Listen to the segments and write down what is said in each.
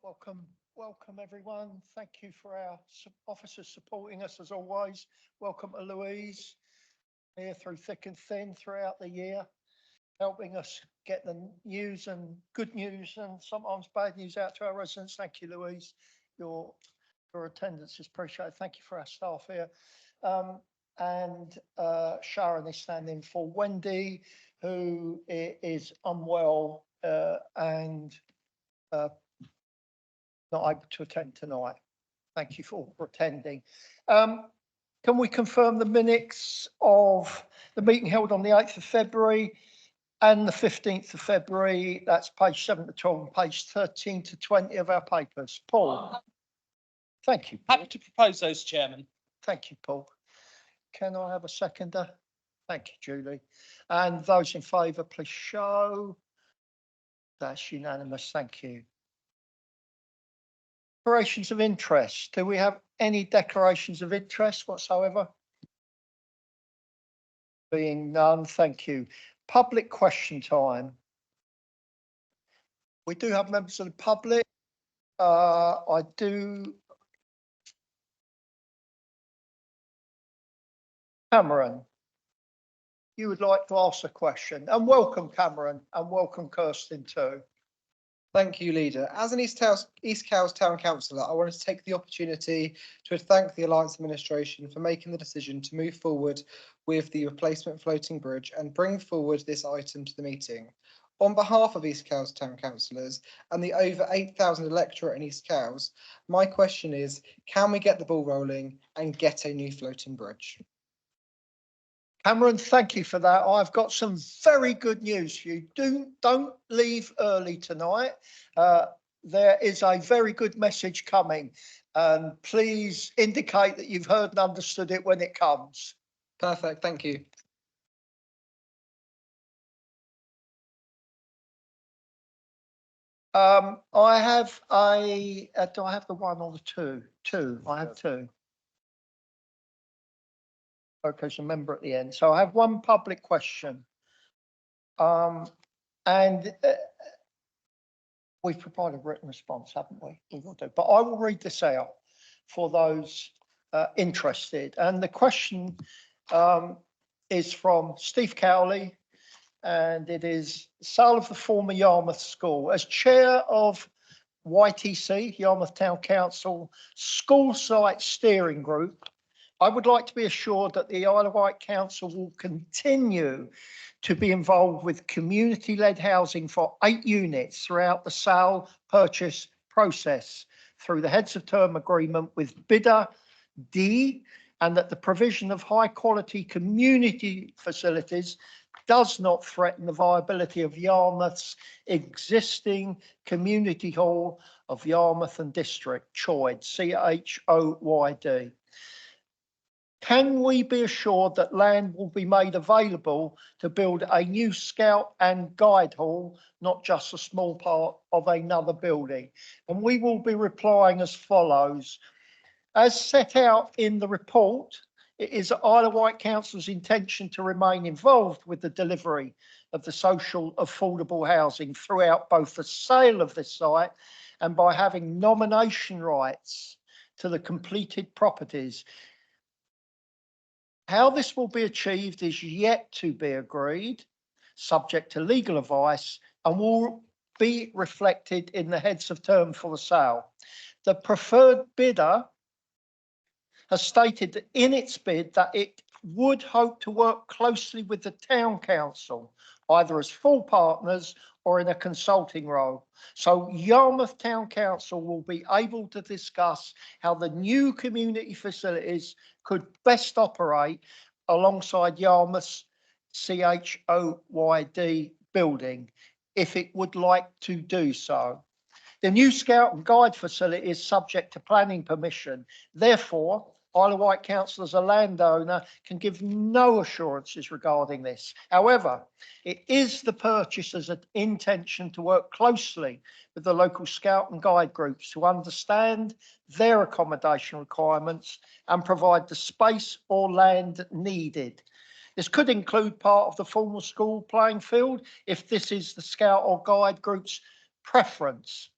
Welcome everyone. Thank you for our officers supporting us as always. Welcome to Louise, here through thick and thin throughout the year, helping us get the news and good news and sometimes bad news out to our residents. Thank you, Louise. Your attendance is appreciated. Thank you for our staff here. Sharon is standing for Wendy, who is unwell and not able to attend tonight. Thank you for attending. Can we confirm the minutes of the meeting held on the 8th of February and the 15th of February? That's page 7 to 12 and page 13 to 20 of our papers. Paul. Thank you, Paul. Happy to propose those, Chairman. Thank you, Paul. Can I have a seconder? Thank you, Julie. And those in favour, please show. That's unanimous. Thank you. Declarations of interest. Do we have any declarations of interest whatsoever? Being none, thank you. Public question time. We do have members of the public. I do. Cameron, you would like to ask a question. And welcome, Cameron, and welcome, Kirsten, too. Thank you, Leader. As an East Cowes Town Councillor, I wanted to take the opportunity to thank the Alliance Administration for making the decision to move forward with the replacement floating bridge and bring forward this item to the meeting. On behalf of East Cowes Town Councillors and the over 8,000 electorate in East Cowes, my question is, can we get the ball rolling and get a new floating bridge? Cameron, thank you for that. I've got some very good news for you. Don't leave early tonight. There is a very good message coming. Please indicate that you've heard and understood it when it comes. Perfect, thank you. I have do I have the one or the two? Two, I have two. Okay, so member at the end. So I have one public question. We've provided a written response, haven't we? We will do. But I will read this out for those interested. And the question is from Steve Cowley, and it is sale of the former Yarmouth School. As chair of YTC, Yarmouth Town Council School Site Steering Group, I would like to be assured that the Isle of Wight Council will continue to be involved with community-led housing for 8 units throughout the sale purchase process through the heads of term agreement with bidder D, and that the provision of high quality community facilities does not threaten the viability of Yarmouth's existing community hall of Yarmouth and District, CHOYD, CHOYD. Can we be assured that land will be made available to build a new Scout and Guide Hall, not just a small part of another building? And we will be replying as follows. As set out in the report, it is Isle of Wight Council's intention to remain involved with the delivery of the social affordable housing throughout both the sale of this site and by having nomination rights to the completed properties. How this will be achieved is yet to be agreed, subject to legal advice, and will be reflected in the heads of term for the sale. The preferred bidder has stated in its bid that it would hope to work closely with the town council, either as full partners or in a consulting role. So Yarmouth Town Council will be able to discuss how the new community facilities could best operate alongside Yarmouth's CHOYD building, if it would like to do so. The new Scout and Guide facility is subject to planning permission. Therefore, Isle of Wight Council as a landowner can give no assurances regarding this. However, it is the purchaser's intention to work closely with the local Scout and Guide groups to understand their accommodation requirements and provide the space or land needed. This could include part of the formal school playing field if this is the Scout or Guide group's preference.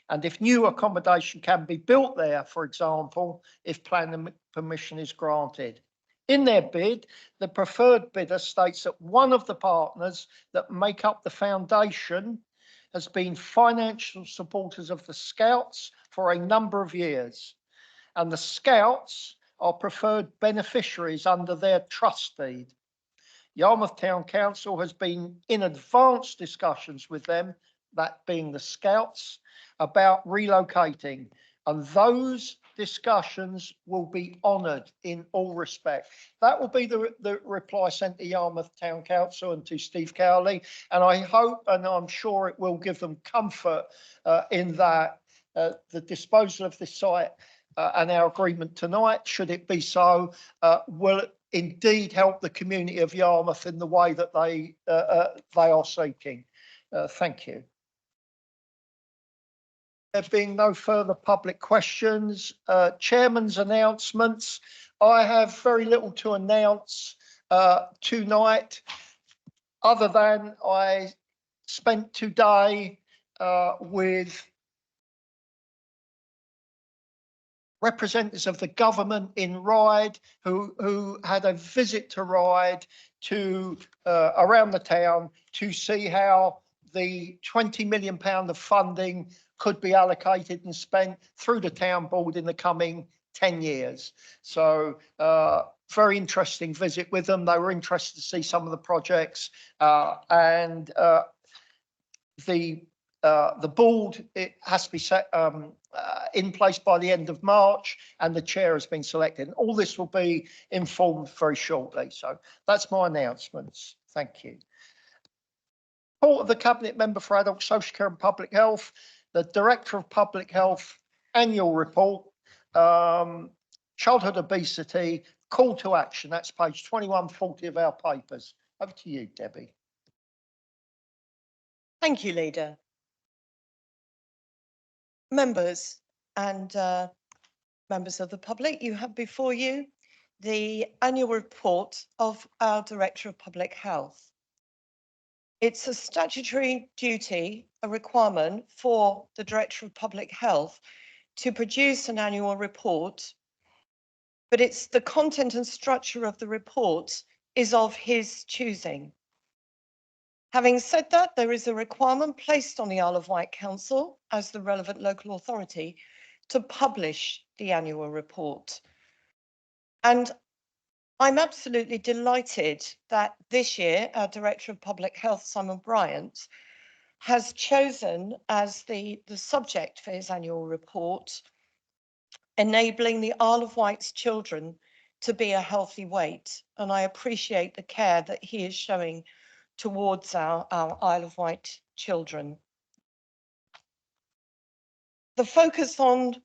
and if new accommodation can be built there, for example, if planning permission is granted. In their bid, the preferred bidder states that one of the partners that make up the foundation has been financial supporters of the Scouts for a number of years, and the Scouts are preferred beneficiaries under their trust deed. Yarmouth Town Council has been in advanced discussions with them, that being the Scouts, about relocating, and those discussions will be honoured in all respect. That will be the reply sent to Yarmouth Town Council and to Steve Cowley, and I hope and I'm sure it will give them comfort in that the disposal of this site and our agreement tonight, should it be so, will indeed help the community of Yarmouth in the way that they are seeking. Thank you. There being no further public questions, Chairman's announcements. I have very little to announce tonight, other than I spent today with representatives of the government in Ryde who had a visit to Ryde to around the town to see how the £20 million of funding could be allocated and spent through the town board in the coming 10 years. So very interesting visit with them. They were interested to see some of the projects and the board, it has to be set in place by the end of March, and the chair has been selected. And all this will be informed very shortly. So that's my announcements. Thank you. Report of the Cabinet Member for Adult Social Care and Public Health, the Director of Public Health annual report, childhood obesity, call to action. That's page 2140 of our papers. Over to you, Debbie. Thank you, Leader. Members and members of the public, you have before you the annual report of our Director of Public Health. It's a statutory duty, a requirement for the Director of Public Health to produce an annual report, but it's the content and structure of the report is of his choosing. Having said that, there is a requirement placed on the Isle of Wight Council as the relevant local authority to publish the annual report. And I'm absolutely delighted that this year our Director of Public Health, Simon Bryant, has chosen as the subject for his annual report, enabling the Isle of Wight's children to be a healthy weight. And I appreciate the care that he is showing towards our Isle of Wight children. The focus on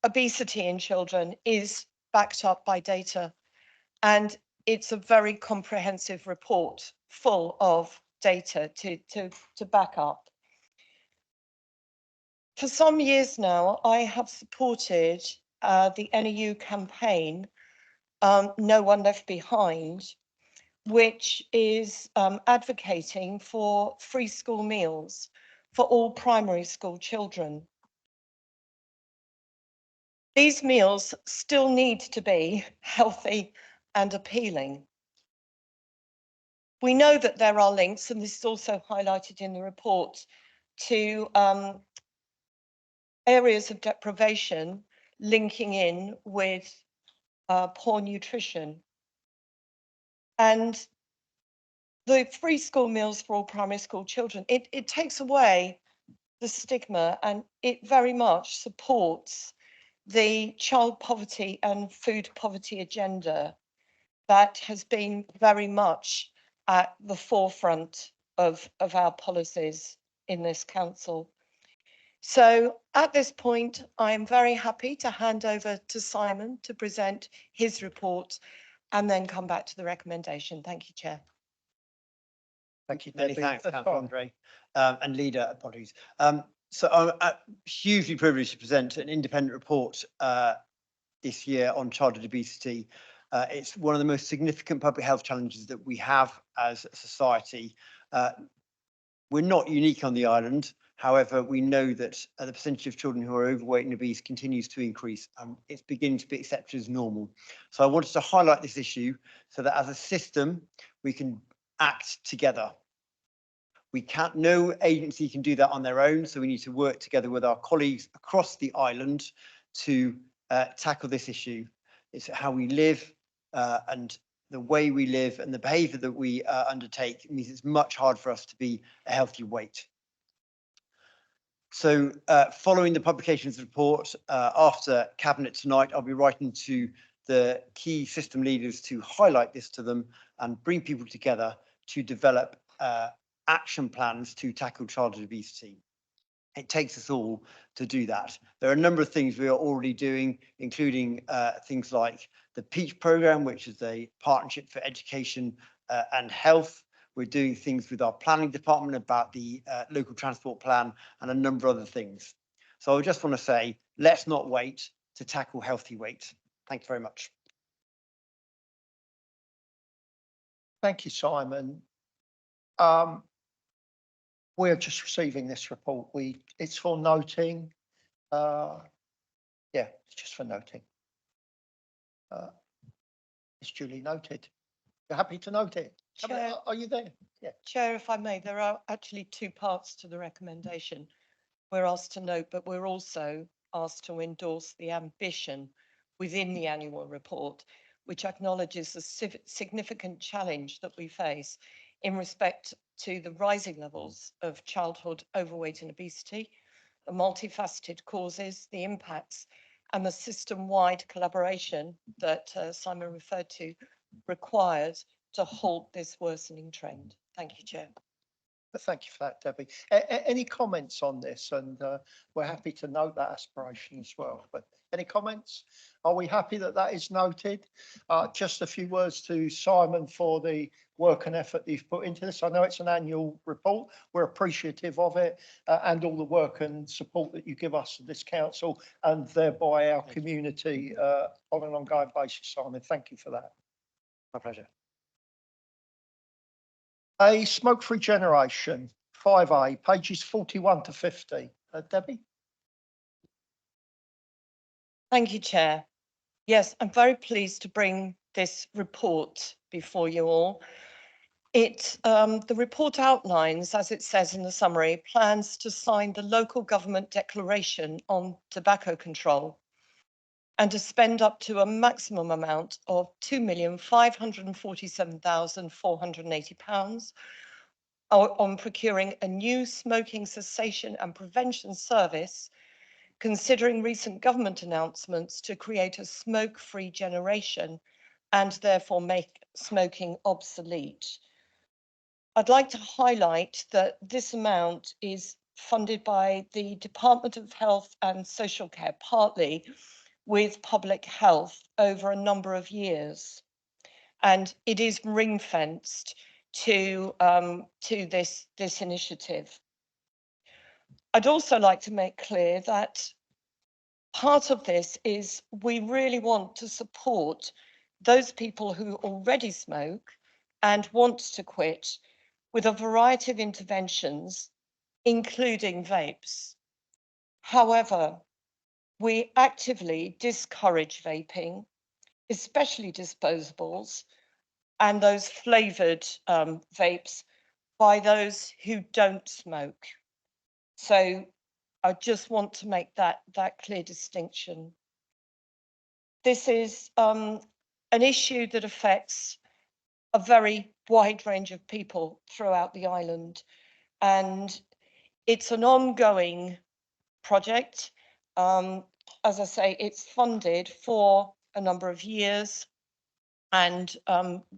obesity in children is backed up by data, and it's a very comprehensive report full of data to back up. For some years now, I have supported the NEU campaign, No One Left Behind, which is advocating for free school meals for all primary school children. These meals still need to be healthy and appealing. We know that there are links, and this is also highlighted in the report, to areas of deprivation linking in with poor nutrition. And the free school meals for all primary school children, it takes away the stigma, and it very much supports the child poverty and food poverty agenda that has been very much at the forefront of our policies in this council. So at this point, I am very happy to hand over to Simon to present his report and then come back to the recommendation. Thank you, Chair. Thank you, Many Debbie. thanks, Councillor Andre, and Leader, apologies. So I'm hugely privileged to present an independent report this year on childhood obesity. It's one of the most significant public health challenges that we have as a society. We're not unique on the island. However, we know that the percentage of children who are overweight and obese continues to increase. It's beginning to be accepted as normal. So I wanted to highlight this issue so that as a system, we can act together. No agency can do that on their own, so we need to work together with our colleagues across the island to tackle this issue. It's how we live and the way we live and the behaviour that we undertake means it's much harder for us to be a healthy weight. So following the publication of the report, after Cabinet tonight, I'll be writing to the key system leaders to highlight this to them and bring people together to develop action plans to tackle childhood obesity. It takes us all to do that. There are a number of things we are already doing, including things like the PEACH programme, which is a partnership for education and health. We're doing things with our planning department about the local transport plan and a number of other things. So I just want to say, let's not wait to tackle healthy weight. Thank you very much. Thank you, Simon. We're just receiving this report. It's for noting. Yeah, it's just for noting. It's duly noted. You're happy to note it? Chair. Are you there? Yeah. Chair, if I may, there are actually two parts to the recommendation. We're asked to note, but we're also asked to endorse the ambition within the annual report, which acknowledges the significant challenge that we face in respect to the rising levels of childhood overweight and obesity, the multifaceted causes, the impacts, and the system-wide collaboration that Simon referred to required to halt this worsening trend. Thank you, Chair. Thank you for that, Debbie. Any comments on this? And we're happy to note that aspiration as well. But any comments? Are we happy that that is noted? Just a few words to Simon for the work and effort you've put into this. I know it's an annual report. We're appreciative of it and all the work and support that you give us at this council and thereby our community on an ongoing basis, Simon. Thank you for that. My pleasure. A Smokefree Generation, 5A, pages 41 to 50. Debbie? Thank you, Chair. Yes, I'm very pleased to bring this report before you all. The report outlines, as it says in the summary, plans to sign the local government declaration on tobacco control and to spend up to a maximum amount of £2,547,480 on procuring a new smoking cessation and prevention service, considering recent government announcements to create a smoke-free generation and therefore make smoking obsolete. I'd like to highlight that this amount is funded by the Department of Health and Social Care, partly with public health over a number of years. And it is ring-fenced to this initiative. I'd also like to make clear that part of this is we really want to support those people who already smoke and want to quit with a variety of interventions, including vapes. However, we actively discourage vaping, especially disposables, and those flavoured vapes by those who don't smoke. So I just want to make that clear distinction. This is an issue that affects a very wide range of people throughout the island, and it's an ongoing project. As I say, it's funded for a number of years, and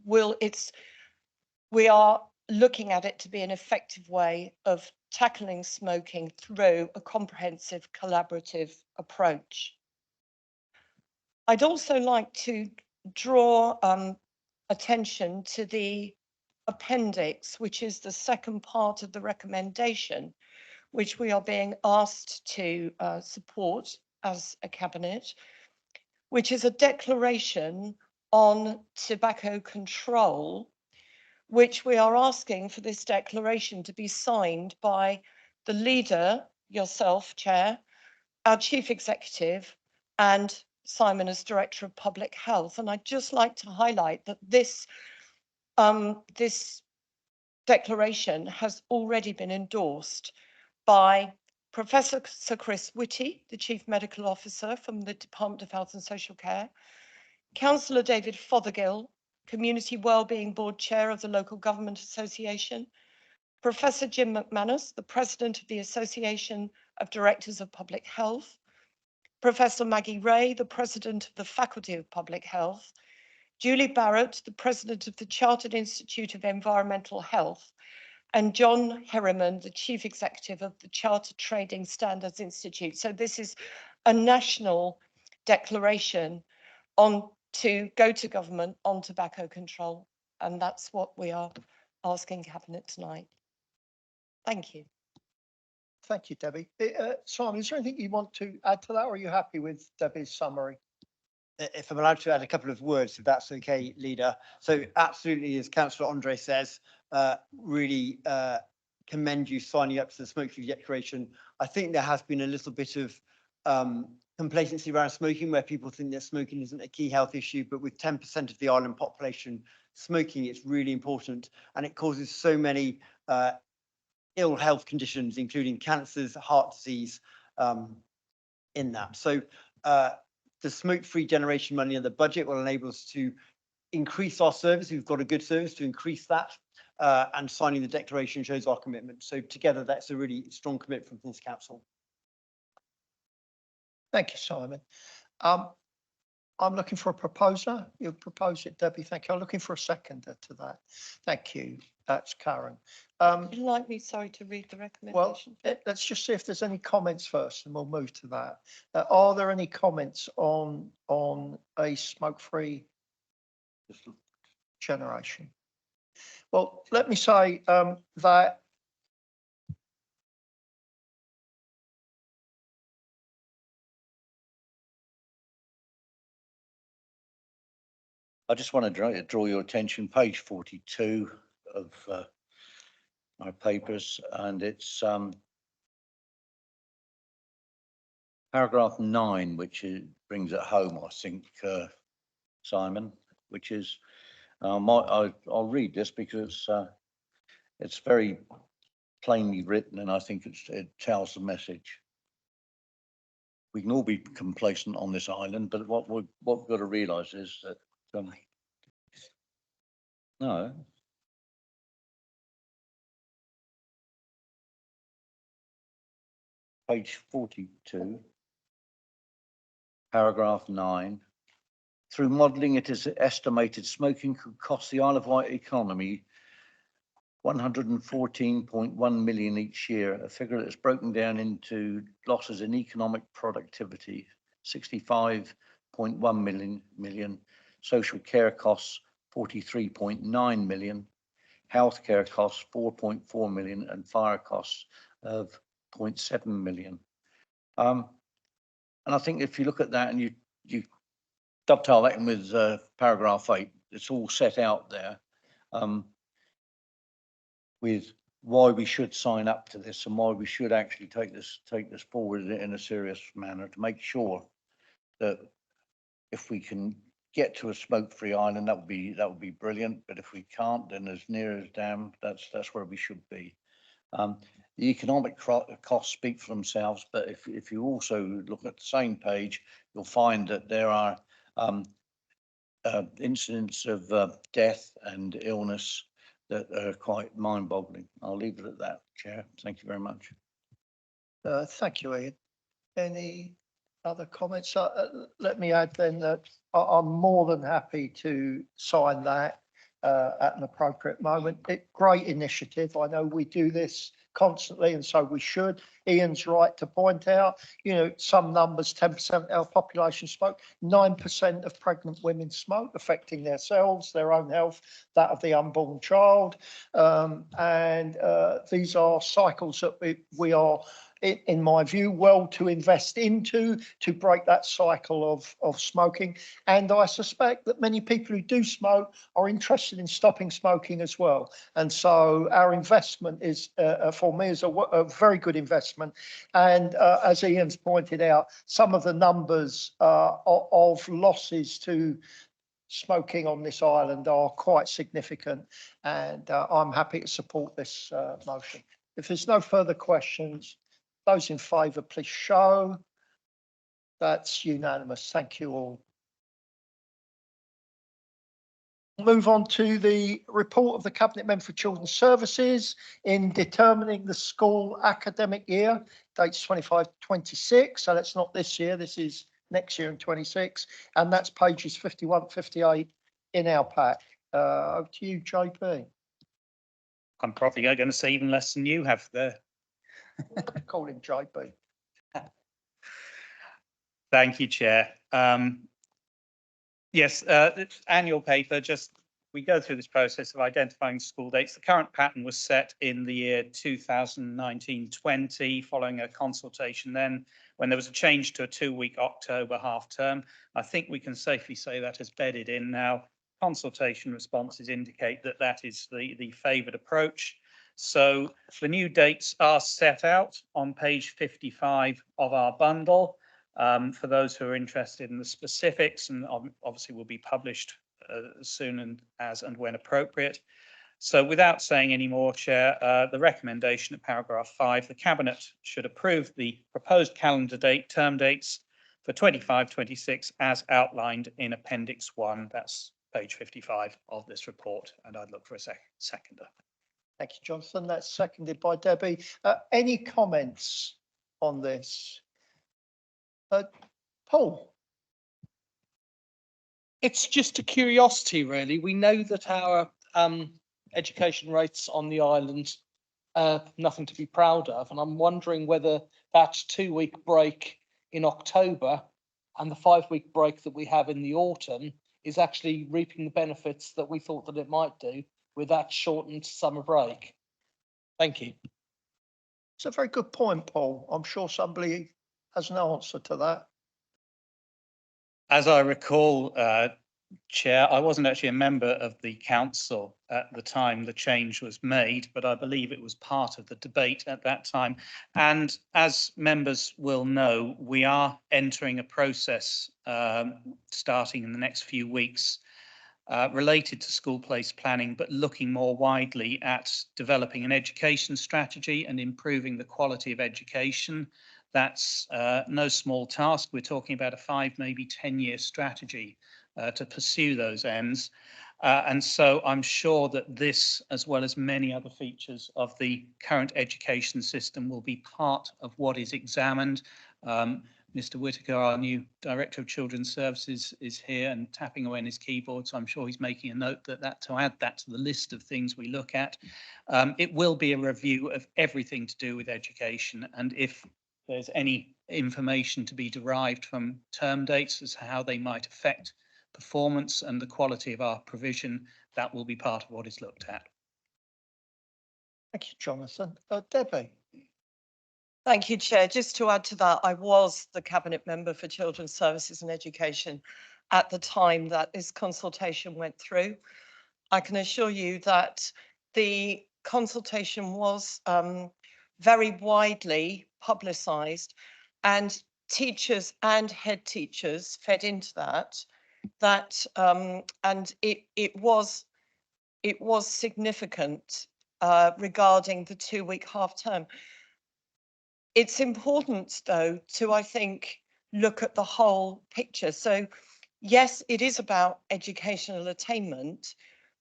we are looking at it to be an effective way of tackling smoking through a comprehensive collaborative approach. I'd also like to draw attention to the appendix, which is the second part of the recommendation, which we are being asked to support as a cabinet, which is a declaration on tobacco control, which we are asking for this declaration to be signed by the leader, yourself, Chair, our Chief Executive, and Simon as Director of Public Health. And I'd just like to highlight that this declaration has already been endorsed by Professor Sir Chris Whitty, the Chief Medical Officer from the Department of Health and Social Care, Councillor David Fothergill, Community Wellbeing Board Chair of the Local Government Association, Professor Jim McManus, the President of the Association of Directors of Public Health, Professor Maggie Ray, the President of the Faculty of Public Health, Julie Barrett, the President of the Chartered Institute of Environmental Health, and John Herriman, the Chief Executive of the Chartered Trading Standards Institute. So this is a national declaration to go to government on tobacco control. And that's what we are asking Cabinet tonight. Thank you. Thank you, Debbie. Simon, is there anything you want to add to that, or are you happy with Debbie's summary? If I'm allowed to add a couple of words, if that's okay, Leader. So absolutely, as Councillor Andre says, really commend you signing up to the Smokefree Declaration. I think there has been a little bit of complacency around smoking, where people think that smoking isn't a key health issue, but with 10% of the island population smoking, it's really important, and it causes so many ill health conditions, including cancers, heart disease, in that. So the Smoke-Free Generation money in the budget will enable us to increase our service. We've got a good service to increase that, and signing the declaration shows our commitment. So together, that's a really strong commitment from this council. Thank you, Simon. I'm looking for a proposer. You propose it, Debbie. Thank you. I'm looking for a seconder to that. Thank you. That's Karen. Would you like me, sorry, to read the Well, recommendation? let's just see if there's any comments first, and we'll move to that. Are there any comments on a smoke-free generation? Well, let me say that I just want to draw your attention, page 42 of my papers, and it's paragraph 9, which brings it home, I think, Simon, which is, I'll read this because it's very plainly written, and I think it tells the message. We can all be complacent on this island, but what we've got to realise is that no. Page 42, paragraph 9. Through modelling, it is estimated smoking could cost the Isle of Wight economy 114.1 million each year, a figure that's broken down into losses in economic productivity, 65.1 million, social care costs, 43.9 million, healthcare costs, 4.4 million, and fire costs of 0.7 million. And I think if you look at that and you dovetail that in with paragraph 8, it's all set out there with why we should sign up to this and why we should actually take this forward in a serious manner to make sure that if we can get to a smoke-free island, that would be brilliant. But if we can't, then as near as damn, that's where we should be. The economic costs speak for themselves, but if you also look at the same page, you'll find that there are incidents of death and illness that are quite mind-boggling. I'll leave it at that, Chair. Thank you very much. thank you, Ian. Any other comments? Let me add then that I'm more than happy to sign that at an appropriate moment. Great initiative. I know we do this constantly, and so we should. Ian's right to point out, some numbers, 10% of our population smoke, 9% of pregnant women smoke, affecting themselves, their own health, that of the unborn child. And these are cycles that we are in my view, well to invest into to break that cycle of smoking. And I suspect that many people who do smoke are interested in stopping smoking as well. And so our investment is, for me, is a very good investment. And as Ian's pointed out, some of the numbers of losses to smoking on this island are quite significant. And I'm happy to support this motion. If there's no further questions, those in favour, please show. That's unanimous. Thank you all. Move on to the report of the Cabinet Member for Children's Services in determining the school academic year, dates 25-26. So that's not this year, this is next year in 26. And that's pages 51, 58 in our pack. Over to you, JP. I'm probably going to say even less than you have there. Call him JP. Thank you, Chair. Yes, annual paper, just we go through this process of identifying school dates. The current pattern was set in the year 2019-20, following a consultation then when there was a change to a 2-week October half term. I think we can safely say that has bedded in now. Consultation responses indicate that that is the favoured approach. So the new dates are set out on page 55 of our bundle. For those who are interested in the specifics, and obviously will be published as soon as and when appropriate. So without saying any more, Chair, the recommendation at paragraph 5, the Cabinet should approve the proposed calendar date, term dates for 25-26 as outlined in Appendix 1. That's page 55 of this report, and I'd look for a seconder. Thank you, Jonathan. That's seconded by Debbie. Any comments on this? Paul? It's just a curiosity, really. We know that our education rates on the island are nothing to be proud of, and I'm wondering whether that 2-week break in October and the 5-week break that we have in the autumn is actually reaping the benefits that we thought that it might do with that shortened summer break. Thank you. It's a very good point, Paul. I'm sure somebody has an answer to that. As I recall, Chair, I wasn't actually a member of the council at the time the change was made, but I believe it was part of the debate at that time. And as members will know, we are entering a process starting in the next few weeks related to school place planning, but looking more widely at developing an education strategy and improving the quality of education. That's no small task. We're talking about a 5, maybe 10-year strategy to pursue those ends. And so I'm sure that this, as well as many other features of the current education system, will be part of what is examined. Mr. Whitaker, our new Director of Children's Services, is here and tapping away on his keyboard, so I'm sure he's making a note that to add that to the list of things we look at. It will be a review of everything to do with education, and if there's any information to be derived from term dates as to how they might affect performance and the quality of our provision, that will be part of what is looked at. Thank you, Jonathan. Debbie? Thank you, Chair. Just to add to that, I was the Cabinet Member for Children's Services and Education at the time that this consultation went through. I can assure you that the consultation was very widely publicised, and teachers and head teachers fed into that. And it was significant regarding the 2-week half term. It's important, though, to, I think, look at the whole picture. So, yes, it is about educational attainment,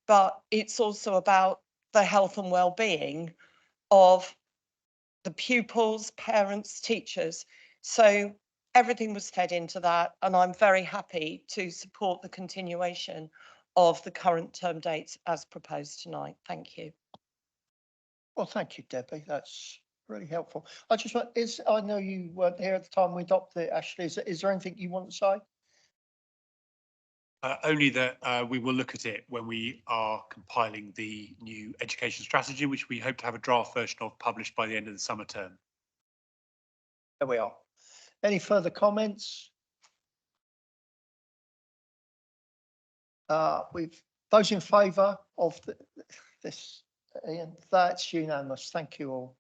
but it's also about the health and well-being of the pupils, parents, teachers. So everything was fed into that, and I'm very happy to support the continuation of the current term dates as proposed tonight. Thank you. Well, thank you, Debbie. That's really helpful. I just want, I know you weren't here at the time we adopted it, Ashley. Is there anything you want to say? Only that we will look at it when we are compiling the new education strategy, which we hope to have a draft version of published by the end of the summer term. There we are. Any further comments? Those in favour of this, Ian, that's unanimous. Thank you all.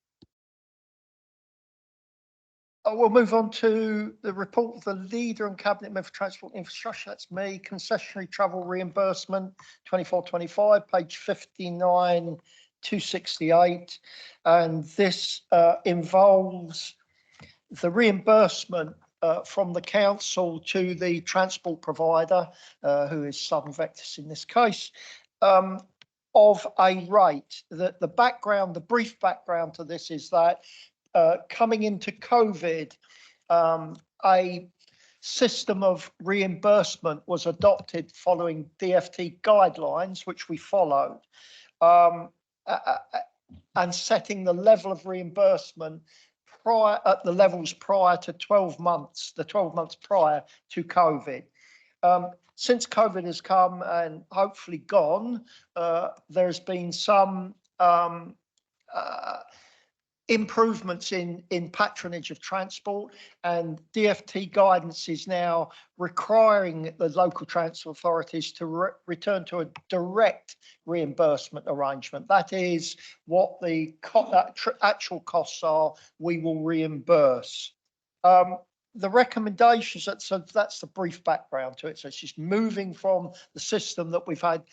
We'll move on to the report of the leader and cabinet member for transport and infrastructure. That's me. Concessionary travel reimbursement 24-25, page 59 268, and this involves the reimbursement from the council to the transport provider, who is Southern Vectis in this case, of a rate. The background, the brief background to this is that coming into COVID, a system of reimbursement was adopted following DfT guidelines, which we followed, and setting the level of reimbursement at the levels prior to 12 months, the 12 months prior to COVID. Since COVID has come and hopefully gone, there's been some improvements in patronage of transport, and DfT guidance is now requiring the local transport authorities to return to a direct reimbursement arrangement. That is what the actual costs are, we will reimburse. The recommendations, that's the brief background to it. So it's just moving from the system that we've had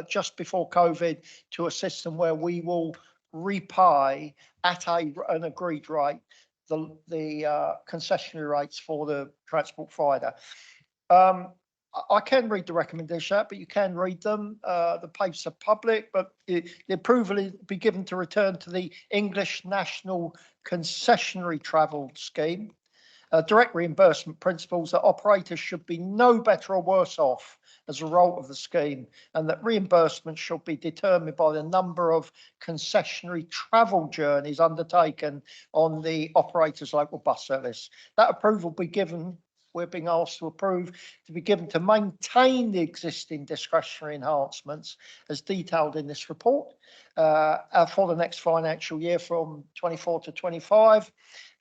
just before COVID to a system where we will repay at an agreed rate the concessionary rates for the transport provider. I can read the recommendation out, but you can read them. The papers are public, but the approval will be given to return to the English National Concessionary Travel Scheme. Direct reimbursement principles that operators should be no better or worse off as a result of the scheme, and that reimbursement should be determined by the number of concessionary travel journeys undertaken on the operator's local bus service. That approval will be given, we're being asked to approve, to be given to maintain the existing discretionary enhancements as detailed in this report for the next financial year from 24 to 25.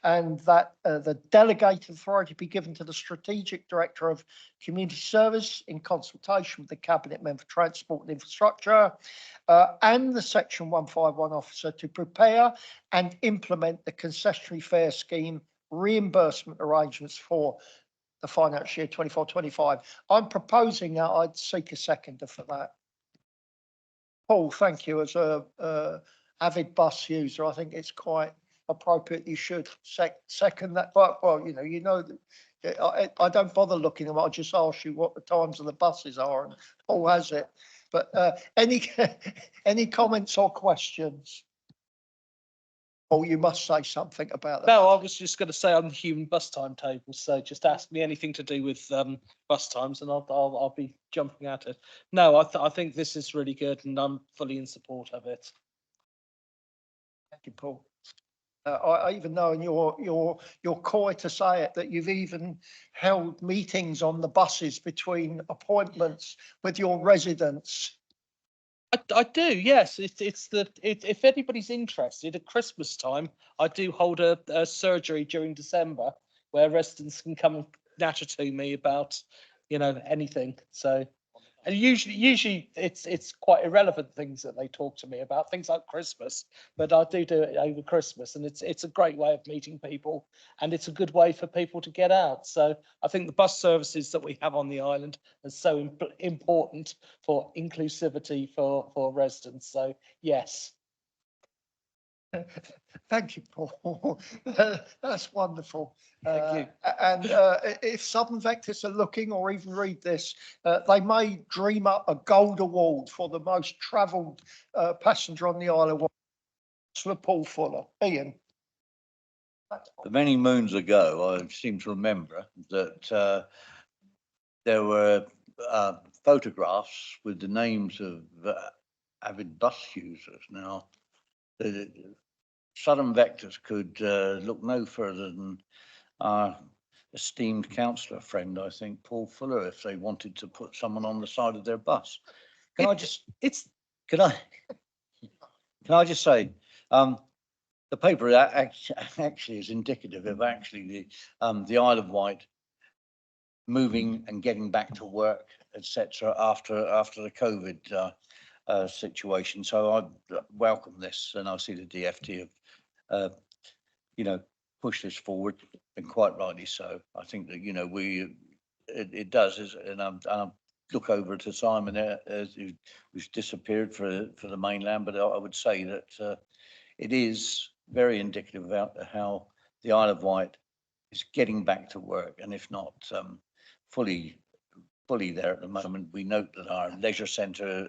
And that the delegated authority be given to the Strategic Director of Community Service in consultation with the Cabinet Member for Transport and Infrastructure and the Section 151 officer to prepare and implement the concessionary fare scheme reimbursement arrangements for the financial year 24-25. I'm proposing that I'd seek a seconder for that. Paul, thank you. As a avid bus user, I think it's quite appropriate you should second that. But well, I don't bother looking at them. I just ask you what the times of the buses are, and Paul has it. But any comments or questions? Or you must say something about that. No, I was just going to say on the human bus timetable. So just ask me anything to do with bus times, and I'll be jumping at it. No, I think this is really good, and I'm fully in support of it. Thank you, Paul. I even know, and you're coy to say it, that you've even held meetings on the buses between appointments with your residents. I do, yes. If anybody's interested, at Christmas time, I do hold a surgery during December where residents can come and natter to me about, anything. So, and usually it's quite irrelevant things that they talk to me about, things like Christmas. But I do it over Christmas, and it's a great way of meeting people, and it's a good way for people to get out. So I think the bus services that we have on the island are so important for inclusivity for residents. So yes. Thank you, Paul. That's wonderful. Thank you. And if Southern Vectis are looking or even read this, they may dream up a gold award for the most travelled passenger on the Isle of Wight. To Paul Fuller. Ian. Many moons ago, I seem to remember that there were photographs with the names of avid bus users. Now, the Southern Vectis could look no further than our esteemed councillor friend, I think, Paul Fuller, if they wanted to put someone on the side of their bus. Can I just say, The paper actually is indicative of actually the Isle of Wight moving and getting back to work, etc. after the COVID situation. So I welcome this, and I see the DFT have push this forward, and quite rightly so. I think that it does, and I'm look over to Simon who's disappeared for the mainland, but I would say that it is very indicative about how the Isle of Wight is getting back to work, and if not fully there at the moment. We note that our leisure centre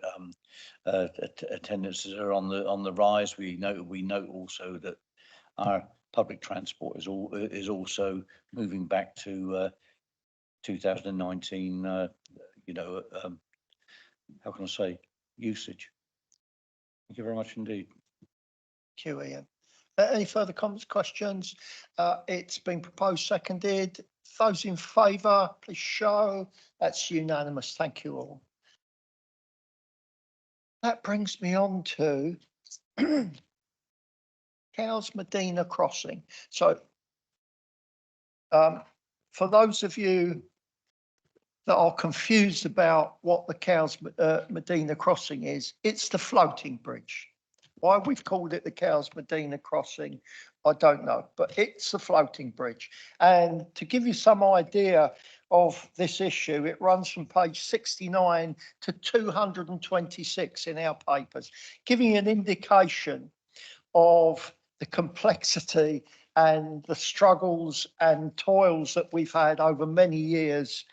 attendances are on the rise. We note also that our public transport is also moving back to 2019. How can I say, usage? Thank you very much indeed. Thank you, Ian. Any further comments, questions? It's been proposed, seconded. Those in favour, please show. That's unanimous. Thank you all. That brings me on to Cowes Medina crossing. So for those of you that are confused about what the Cowes Medina crossing is, it's the floating bridge. Why we've called it the Cowes Medina crossing, I don't know, but it's the floating bridge. And to give you some idea of this issue, it runs from page 69 to 226 in our papers, giving you an indication of the complexity and the struggles and toils that we've had over many years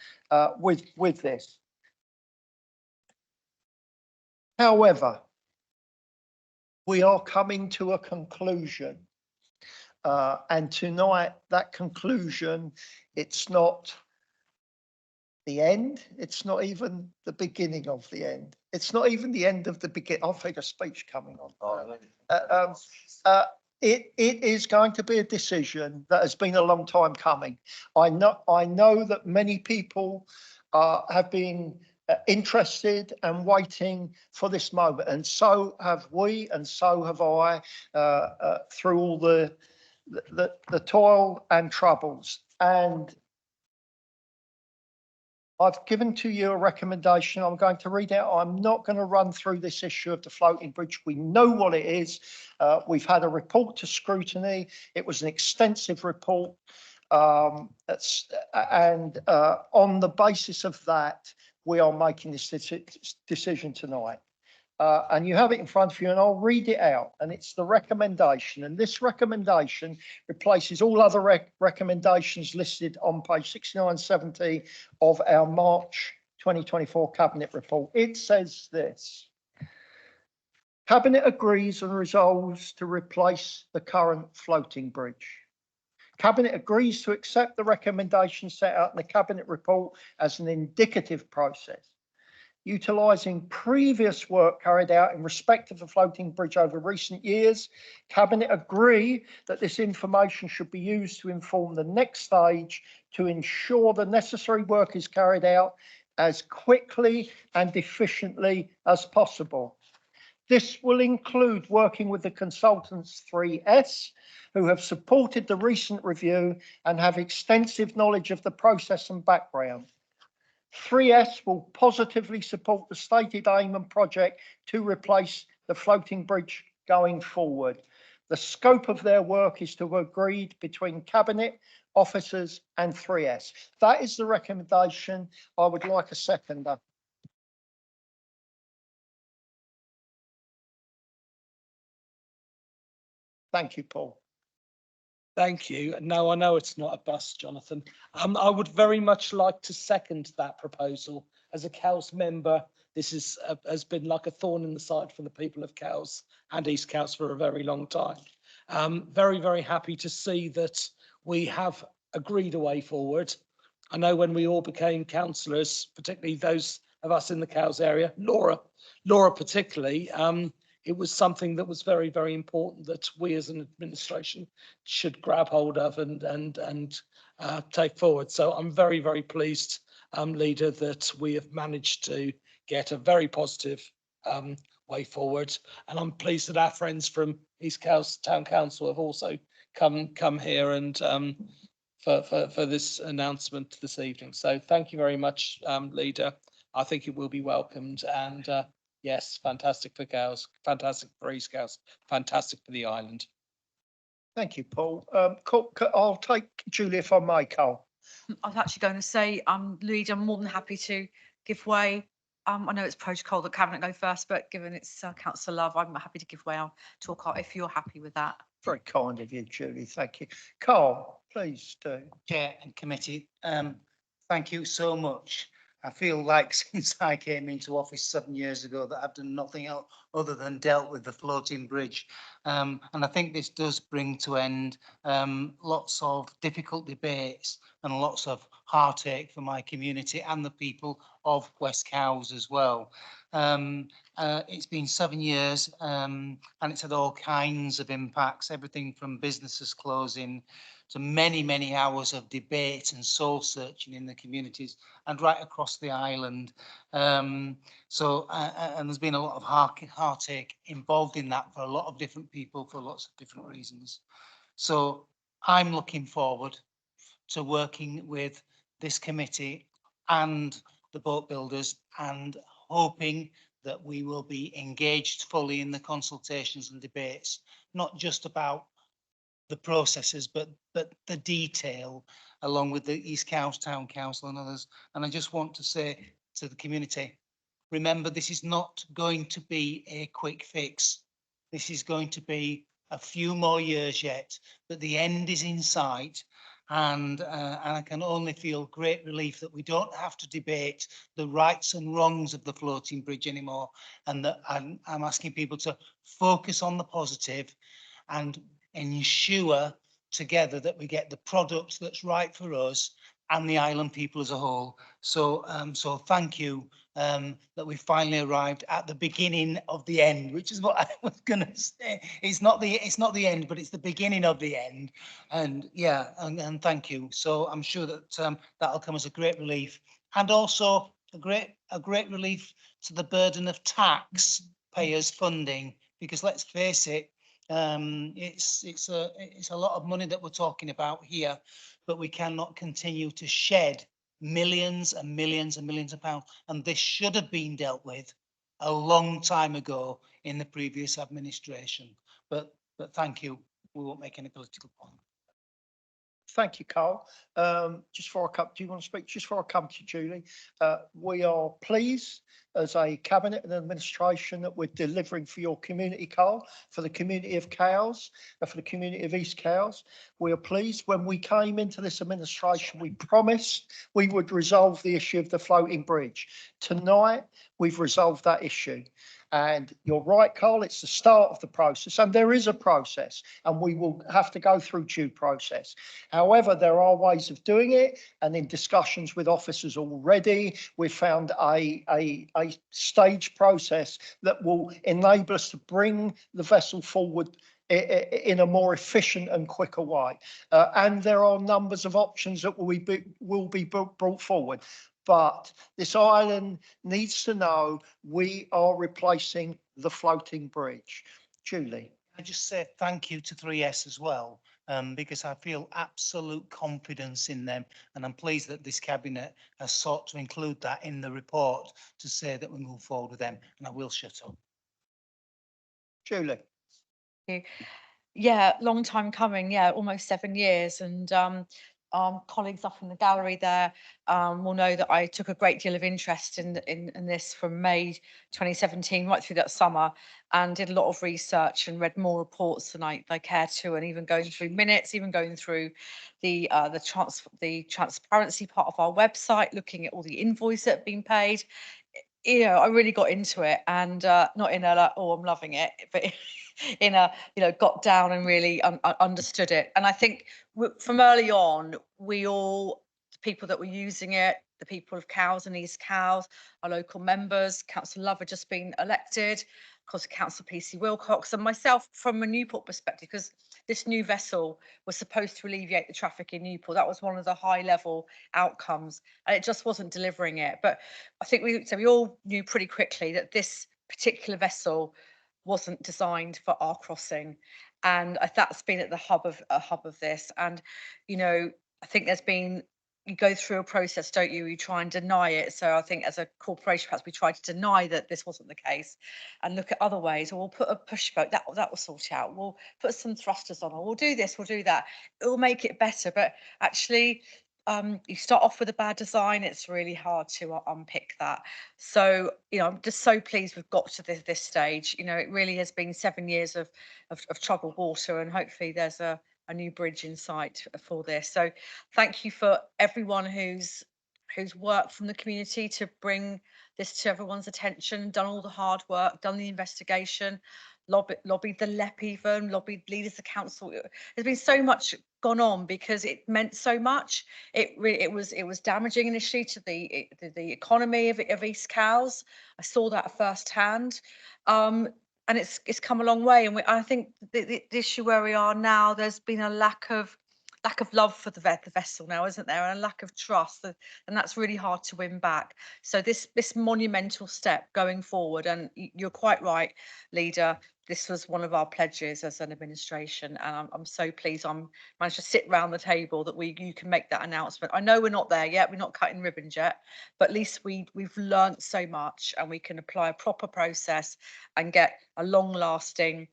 with this. However, we are coming to a conclusion. And tonight, that conclusion, it's not the end. It's not even the beginning of the end. It's not even the end of the beginning. I'll take a speech coming on. It is going to be a decision that has been a long time coming. I know that many people have been interested and waiting for this moment, and so have we, and so have I, through all the toil and troubles. And I've given to you a recommendation. I'm going to read out. I'm not going to run through this issue of the floating bridge. We know what it is. We've had a report to scrutiny. It was an extensive report. On the basis of that, we are making this decision tonight. And you have it in front of you, and I'll read it out. And it's the recommendation. And this recommendation replaces all other recommendations listed on page 69-70 of our March 2024 Cabinet report. It says this: Cabinet agrees and resolves to replace the current floating bridge. Cabinet agrees to accept the recommendation set out in the Cabinet report as an indicative process, utilising previous work carried out in respect of the floating bridge over recent years. Cabinet agree that this information should be used to inform the next stage to ensure the necessary work is carried out as quickly and efficiently as possible. This will include working with the consultants 3S, who have supported the recent review and have extensive knowledge of the process and background. 3S will positively support the stated aim and project to replace the floating bridge going forward. The scope of their work is to be agreed between Cabinet, officers and 3S. That is the recommendation. I would like a seconder. Thank you, Paul. Thank you. No, I know it's not a bust, Jonathan. I would very much like to second that proposal. As a Cowes member, this has been like a thorn in the side for the people of Cowes and East Cowes for a very long time. Very, very happy to see that we have agreed a way forward. I know when we all became councillors, particularly those of us in the Cowes area, Laura particularly, it was something that was very, very important that we as an administration should grab hold of and take forward. So I'm very, very pleased, Leader, that we have managed to get a very positive way forward. And I'm pleased that our friends from East Cowes Town Council have also come here and for this announcement this evening. So thank you very much, Leader. I think it will be welcomed, and yes, fantastic for Cowes, fantastic for East Cowes, fantastic for the island. Thank you, Paul. I'll take Julie if I may, Cole. I was actually going to say, Louise, I'm more than happy to give way. I know it's protocol that Cabinet go first, but given it's Councillor Love, I'm happy to give way. I'll talk out if you're happy with that. Very kind of you, Julie. Thank you. Carl, please do. Chair and committee, thank you so much. I feel like since I came into office 7 years ago that I've done nothing else other than dealt with the floating bridge. And I think this does bring to end lots of difficult debates and lots of heartache for my community and the people of West Cowes as well. It's been 7 years and it's had all kinds of impacts, everything from businesses closing to many, many hours of debate and soul searching in the communities and right across the island. And there's been a lot of heartache involved in that for a lot of different people for lots of different reasons. So I'm looking forward to working with this committee and the boat builders and hoping that we will be engaged fully in the consultations and debates, not just about the processes, but the detail, along with the East Cowes Town Council and others. And I just want to say to the community, remember, this is not going to be a quick fix. This is going to be a few more years yet, but the end is in sight. And I can only feel great relief that we don't have to debate the rights and wrongs of the floating bridge anymore. And that I'm asking people to focus on the positive and ensure together that we get the product that's right for us and the island people as a whole. So thank you that we finally arrived at the beginning of the end, which is what I was going to say. It's not the end, but it's the beginning of the end. And yeah, and thank you. So I'm sure that that'll come as a great relief, and also a great relief to the burden of taxpayers funding, because let's face it, it's a lot of money that we're talking about here, but we cannot continue to shed millions and millions and millions of pounds. And this should have been dealt with a long time ago in the previous administration. But thank you. We won't make any political point. Thank you, Carl. Just before I come, do you want to speak? Just before I come to Julie, we are pleased as a cabinet and administration that we're delivering for your community, Carl, for the community of Cowes, for the community of East Cowes. We are pleased. When we came into this administration, we promised we would resolve the issue of the floating bridge. Tonight, we've resolved that issue. And you're right, Carl, it's the start of the process, and there is a process, and we will have to go through due process. However, there are ways of doing it, and in discussions with officers already, we've found a stage process that will enable us to bring the vessel forward in a more efficient and quicker way. And there are numbers of options that will be brought forward. But this island needs to know we are replacing the floating bridge. Julie. I just say thank you to 3S as well, because I feel absolute confidence in them. And I'm pleased that this cabinet has sought to include that in the report to say that we move forward with them. And I will shut up. Julie. Yeah, long time coming. Yeah, almost 7 years. And colleagues up in the gallery there will know that I took a great deal of interest in this from May 2017 right through that summer, and did a lot of research and read more reports than I care to, and even going through minutes, even going through the transparency part of our website, looking at all the invoices that have been paid. You know, I really got into it, and not in a like, oh, I'm loving it, but in a, got down and really understood it. And I think from early on, we all, the people that were using it, the people of Cowes and East Cowes, our local members, Councillor Love had just been elected, of course, Councillor PC Wilcox, and myself from a Newport perspective, because this new vessel was supposed to alleviate the traffic in Newport. That was one of the high level outcomes, and it just wasn't delivering it. But I think we all knew pretty quickly that this particular vessel wasn't designed for our crossing, and that's been at the hub of this. And you know, I think there's been, you go through a process, don't you? You try and deny it. So I think as a corporation, perhaps we try to deny that this wasn't the case, and look at other ways. Or we'll put a push boat, that will sort it out. We'll put some thrusters on, or we'll do this, we'll do that. It will make it better. But actually, you start off with a bad design, it's really hard to unpick that. So, you know, I'm just so pleased we've got to this stage. You know, it really has been 7 years of troubled water, and hopefully there's a new bridge in sight for this. So thank you for everyone who's worked from the community to bring this to everyone's attention, done all the hard work, done the investigation, lobbied the LEP, even lobbied leaders of council. There's been so much gone on because it meant so much. It was damaging initially to the economy of East Cowes. I saw that firsthand. And it's come a long way. And I think the issue where we are now, there's been a lack of love for the vessel now, isn't there, and a lack of trust, and that's really hard to win back. So this monumental step going forward, and you're quite right, leader, this was one of our pledges as an administration, and I'm so pleased I'm managed to sit round the table that you can make that announcement. I know we're not there yet, we're not cutting ribbons yet, but at least we've learnt so much, and we can apply a proper process and get a long lasting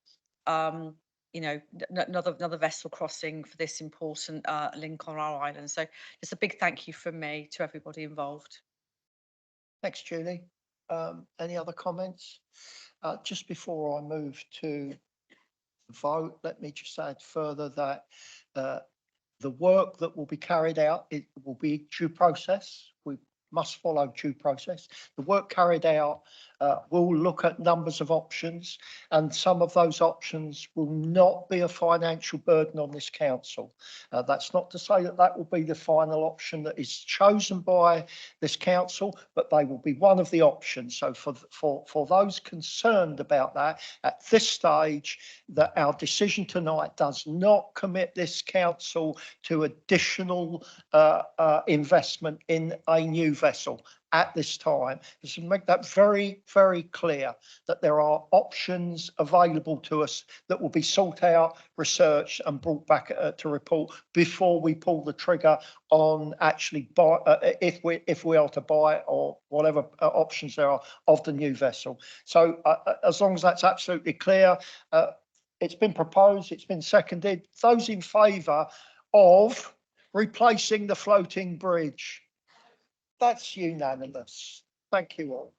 you know, another vessel crossing for this important link on our island. So just a big thank you from me to everybody involved. Thanks, Julie. Any other comments? Just before I move to the vote, let me just add further that the work that will be carried out, it will be due process. We must follow due process. The work carried out will look at numbers of options, and some of those options will not be a financial burden on this council. That's not to say that that will be the final option that is chosen by this council, but they will be one of the options. So for those concerned about that, at this stage, that our decision tonight does not commit this council to additional investment in a new vessel at this time. Just to make that very, very clear, that there are options available to us that will be sought out, researched and brought back to report before we pull the trigger on actually buy, if we are to buy, or whatever options there are of the new vessel. So as long as that's absolutely clear, it's been proposed, it's been seconded. Those in favour of replacing the floating bridge? That's unanimous. Thank you all.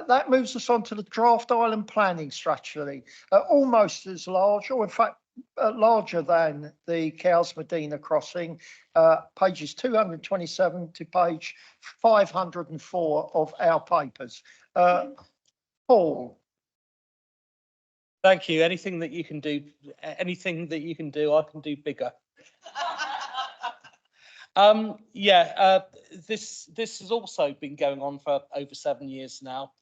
That moves us on to the draft island planning strategy, almost as large, or in fact larger than the Cowes Medina crossing, pages 227 to page 504 of our papers. Paul. Thank you. Anything that you can do, I can do bigger. This has also been going on for over 7 years now.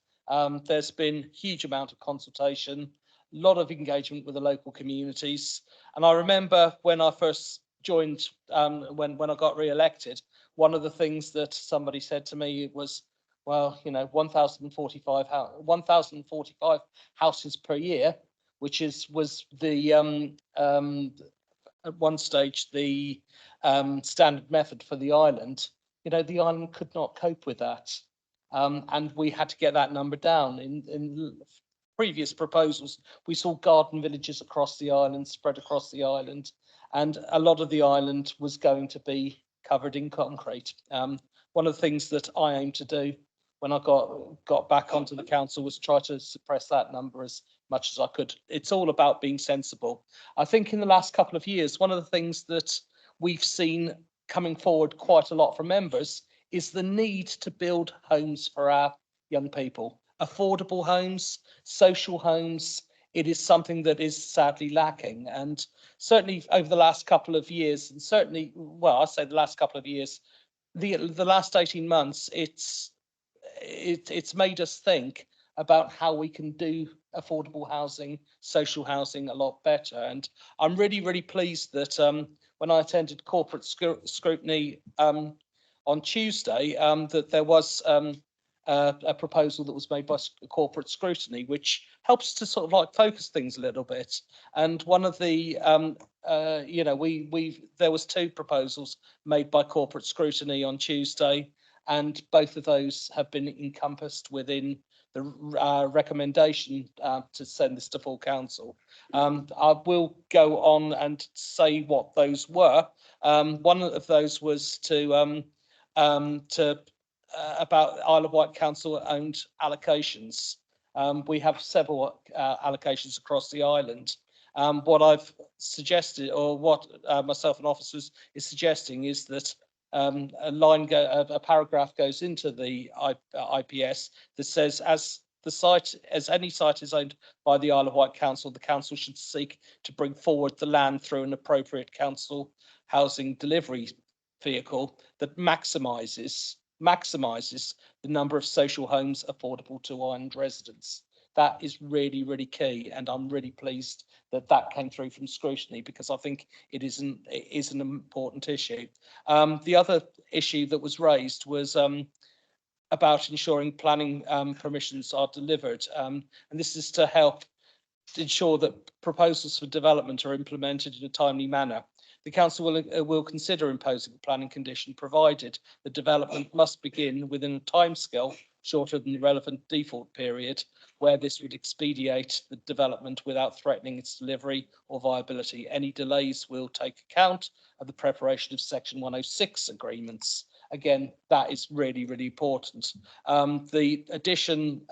There's been huge amount of consultation, a lot of engagement with the local communities. And I remember when I first joined, when I got re-elected, one of the things that somebody said to me was, well, you know, 1,045 houses per year, which was the at one stage the standard method for the island. You know, the island could not cope with that, and we had to get that number down. In previous proposals, we saw garden villages across the island, spread across the island, and a lot of the island was going to be covered in concrete. One of the things that I aimed to do when I got back onto the council was try to suppress that number as much as I could. It's all about being sensible. I think in the last couple of years, one of the things that we've seen coming forward quite a lot from members is the need to build homes for our young people. Affordable homes, social homes. It is something that is sadly lacking. And certainly over the last couple of years, and certainly, well, I say the last couple of years, the last 18 months, it's made us think about how we can do affordable housing, social housing a lot better. And I'm really, really pleased that when I attended corporate scrutiny on Tuesday, that there was a proposal that was made by corporate scrutiny, which helps to sort of like focus things a little bit. And one of the, you know, there was 2 proposals made by corporate scrutiny on Tuesday, and both of those have been encompassed within the recommendation to send this to full council. I will go on and say what those were. One of those was to about Isle of Wight Council owned allocations. We have several allocations across the island. What I've suggested, or what myself and officers is suggesting, is that a paragraph goes into the IPS that says, as any site is owned by the Isle of Wight Council, the council should seek to bring forward the land through an appropriate council housing delivery vehicle that maximises the number of social homes affordable to island residents. That is really, really key, and I'm really pleased that that came through from scrutiny, because I think it is an important issue. The other issue that was raised was about ensuring planning permissions are delivered, and this is to help ensure that proposals for development are implemented in a timely manner. The council will consider imposing a planning condition, provided the development must begin within a timescale shorter than the relevant default period, where this would expedite the development without threatening its delivery or viability. Any delays will take account of the preparation of Section 106 agreements. Again, that is really, really important. The addition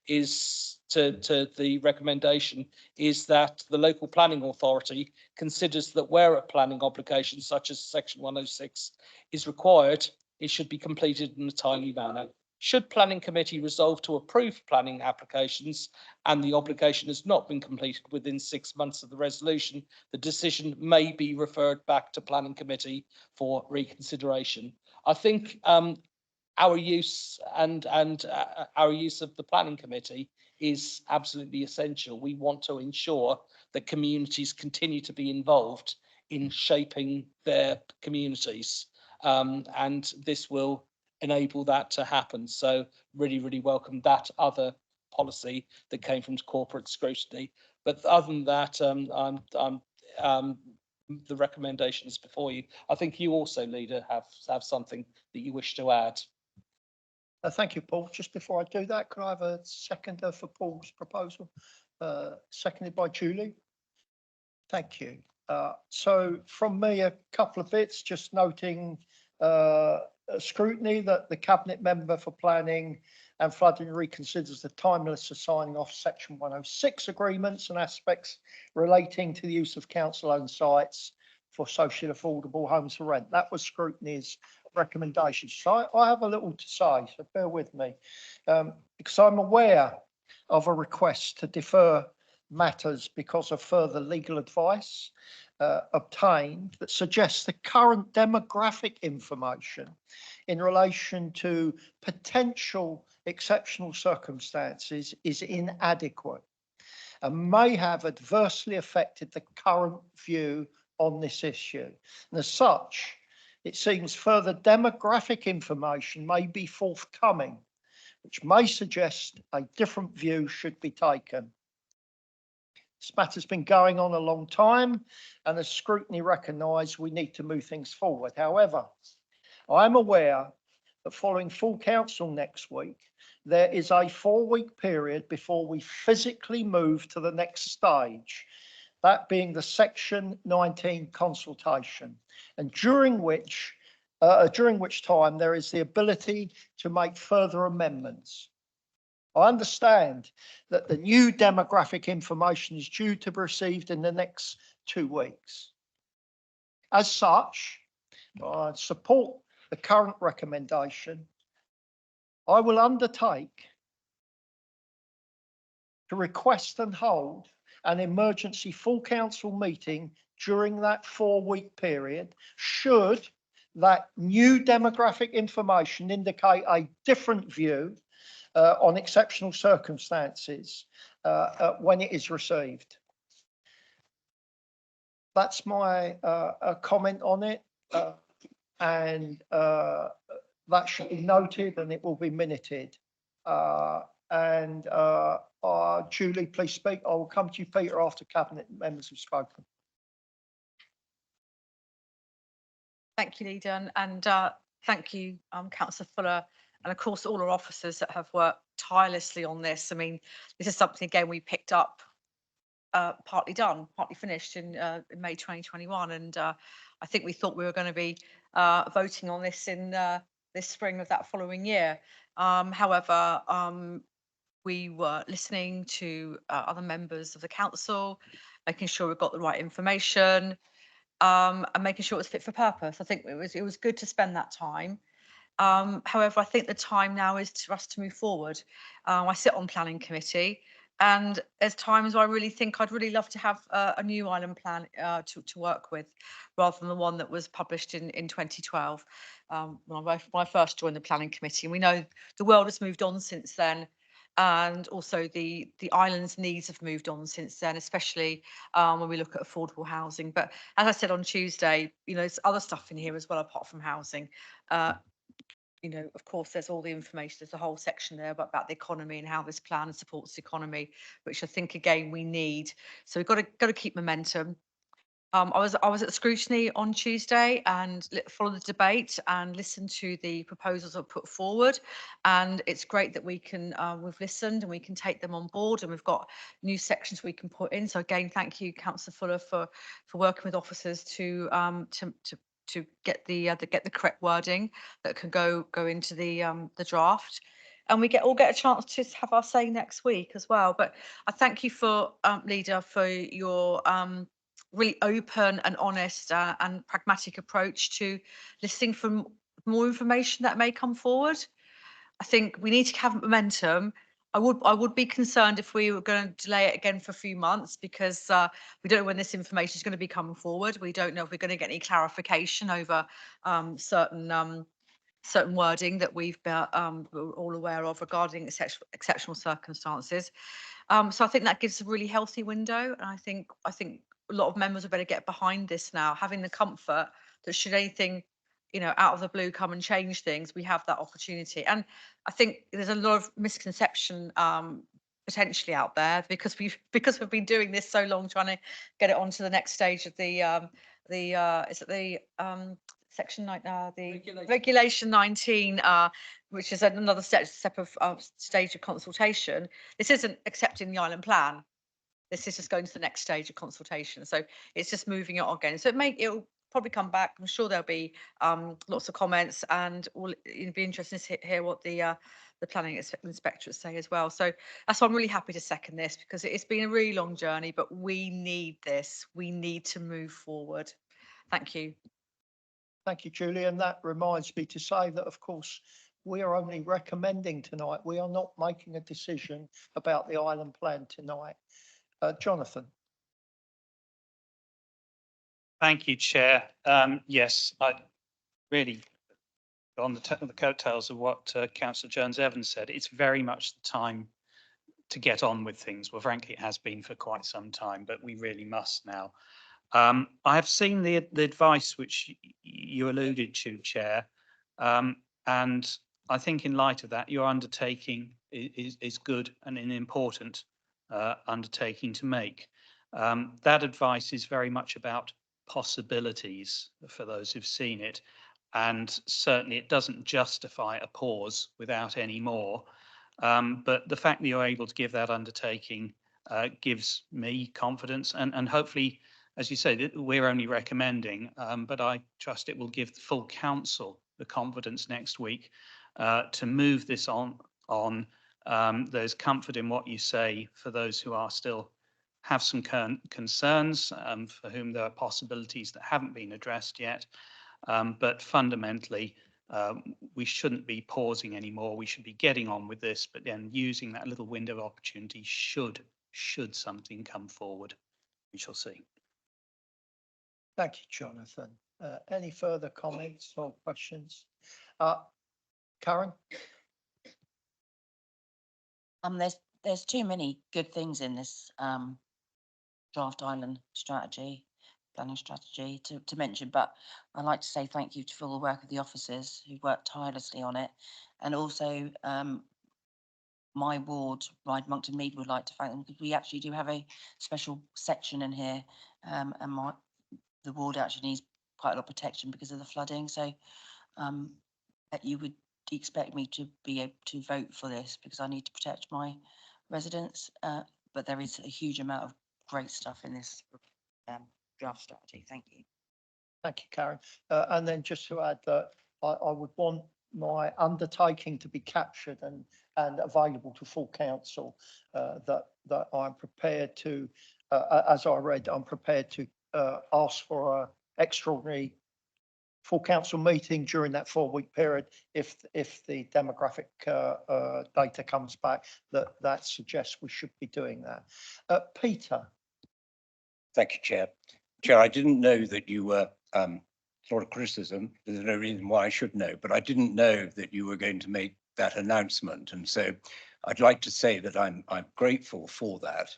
is to the recommendation is that the local planning authority considers that where a planning obligation such as Section 106 is required, it should be completed in a timely manner. Should planning committee resolve to approve planning applications and the obligation has not been completed within 6 months of the resolution, the decision may be referred back to planning committee for reconsideration. I think our use and our use of the planning committee is absolutely essential. We want to ensure that communities continue to be involved in shaping their communities, and this will enable that to happen. So really, really welcome that other policy that came from corporate scrutiny. But other than that, the recommendations before you. I think you also, Leader, have something that you wish to add. Thank you, Paul. Just before I do that, could I have a seconder for Paul's proposal? Seconded by Julie. Thank you. So from me, a couple of bits, just noting scrutiny that the Cabinet Member for Planning and Flooding reconsiders the timeliness of signing off Section 106 agreements and aspects relating to the use of council-owned sites for socially affordable homes for rent. That was scrutiny's recommendations. So I have a little to say, so bear with me, because I'm aware of a request to defer matters because of further legal advice obtained that suggests the current demographic information in relation to potential exceptional circumstances is inadequate and may have adversely affected the current view on this issue. And as such, it seems further demographic information may be forthcoming, which may suggest a different view should be taken. This matter's been going on a long time, and as scrutiny recognised, we need to move things forward. However, I'm aware that following full council next week, there is a 4-week period before we physically move to the next stage, that being the Section 19 consultation, and during which time there is the ability to make further amendments. I understand that the new demographic information is due to be received in the next 2 weeks. As such, I support the current recommendation. I will undertake to request and hold an emergency full council meeting during that 4-week period, should that new demographic information indicate a different view on exceptional circumstances when it is received. That's my comment on it. And that should be noted and it will be minuted. Julie, please speak. I will come to you, Peter, after cabinet members have spoken. Thank you, Leader, and thank you, Councillor Fuller, and of course all our officers that have worked tirelessly on this. I mean, this is something again we picked up, partly done, partly finished in May 2021, and I think we thought we were going to be voting on this in this spring of that following year. However, we were listening to other members of the council, making sure we've got the right information, and making sure it was fit for purpose. I think it was good to spend that time. However, I think the time now is for us to move forward. I sit on planning committee, and there's times I really think I'd really love to have a new island plan to work with, rather than the one that was published in 2012 when I first joined the planning committee. And we know the world has moved on since then, and also the island's needs have moved on since then, especially when we look at affordable housing. But as I said on Tuesday, you know, there's other stuff in here as well apart from housing. You know, of course, there's all the information. There's a whole section there about the economy and how this plan supports the economy, which I think again we need. So we've got to keep momentum. I was at the scrutiny on Tuesday and followed the debate and listened to the proposals that were put forward. And it's great that we can we've listened and we can take them on board, and we've got new sections we can put in. So again, thank you, Councillor Fuller, for working with officers to get the correct wording that can go into the draft. And we all get a chance to have our say next week as well. But I thank you for Leader, for your really open and honest and pragmatic approach to listening for more information that may come forward. I think we need to have momentum. I would be concerned if we were going to delay it again for a few months, because we don't know when this information is going to be coming forward. We don't know if we're going to get any clarification over certain wording that we're all aware of regarding exceptional circumstances. So I think that gives a really healthy window, and I think a lot of members are better get behind this now, having the comfort that should anything, you know, out of the blue come and change things, we have that opportunity. And I think there's a lot of misconception potentially out there, because we've been doing this so long, trying to get it onto the next stage of the section 9, the regulation 19, which is another step of stage of consultation. This isn't accepting the island plan. This is just going to the next stage of consultation. So it's just moving it on again. So it'll probably come back. I'm sure there'll be lots of comments, and it'd be interesting to hear what the planning inspectors say as well. So that's why I'm really happy to second this, because it's been a really long journey, but we need this. We need to move forward. Thank you. Thank you, Julie. And that reminds me to say that, of course, we are only recommending tonight. We are not making a decision about the island plan tonight. Jonathan. Thank you, Chair. Yes, I really, on the coattails of what Councillor Jones-Evans said, it's very much the time to get on with things. Well, frankly, it has been for quite some time, but we really must now. I have seen the advice which you alluded to, Chair, and I think in light of that, your undertaking is good and an important undertaking to make. That advice is very much about possibilities for those who've seen it, and certainly it doesn't justify a pause without any more. But the fact that you're able to give that undertaking gives me confidence, and hopefully, as you say, we're only recommending, but I trust it will give the full council the confidence next week to move this on. There's comfort in what you say for those who are still have some concerns, for whom there are possibilities that haven't been addressed yet. But fundamentally, we shouldn't be pausing anymore. We should be getting on with this, but then using that little window of opportunity should something come forward. We shall see. Thank you, Jonathan. Any further comments or questions? Karen? There's too many good things in this draft island strategy. planning strategy to mention, but I'd like to say thank you for all the work of the officers who worked tirelessly on it. And also my ward, Ride Monkton Mead, would like to thank them because we actually do have a special section in here, and the ward actually needs quite a lot of protection because of the flooding. So that you would expect me to be able to vote for this because I need to protect my residents. But there is a huge amount of great stuff in this draft strategy. Thank you. Thank you, Karen. And then just to add that I would want my undertaking to be captured and available to full council, that I'm prepared to, as I read, I'm prepared to ask for an extraordinary full council meeting during that 4-week period if the demographic data comes back that suggests we should be doing that. Peter. Thank you, Chair. Chair, I didn't know that you were, it's not a criticism, there's no reason why I should know, but I didn't know that you were going to make that announcement. And so I'd like to say that I'm grateful for that.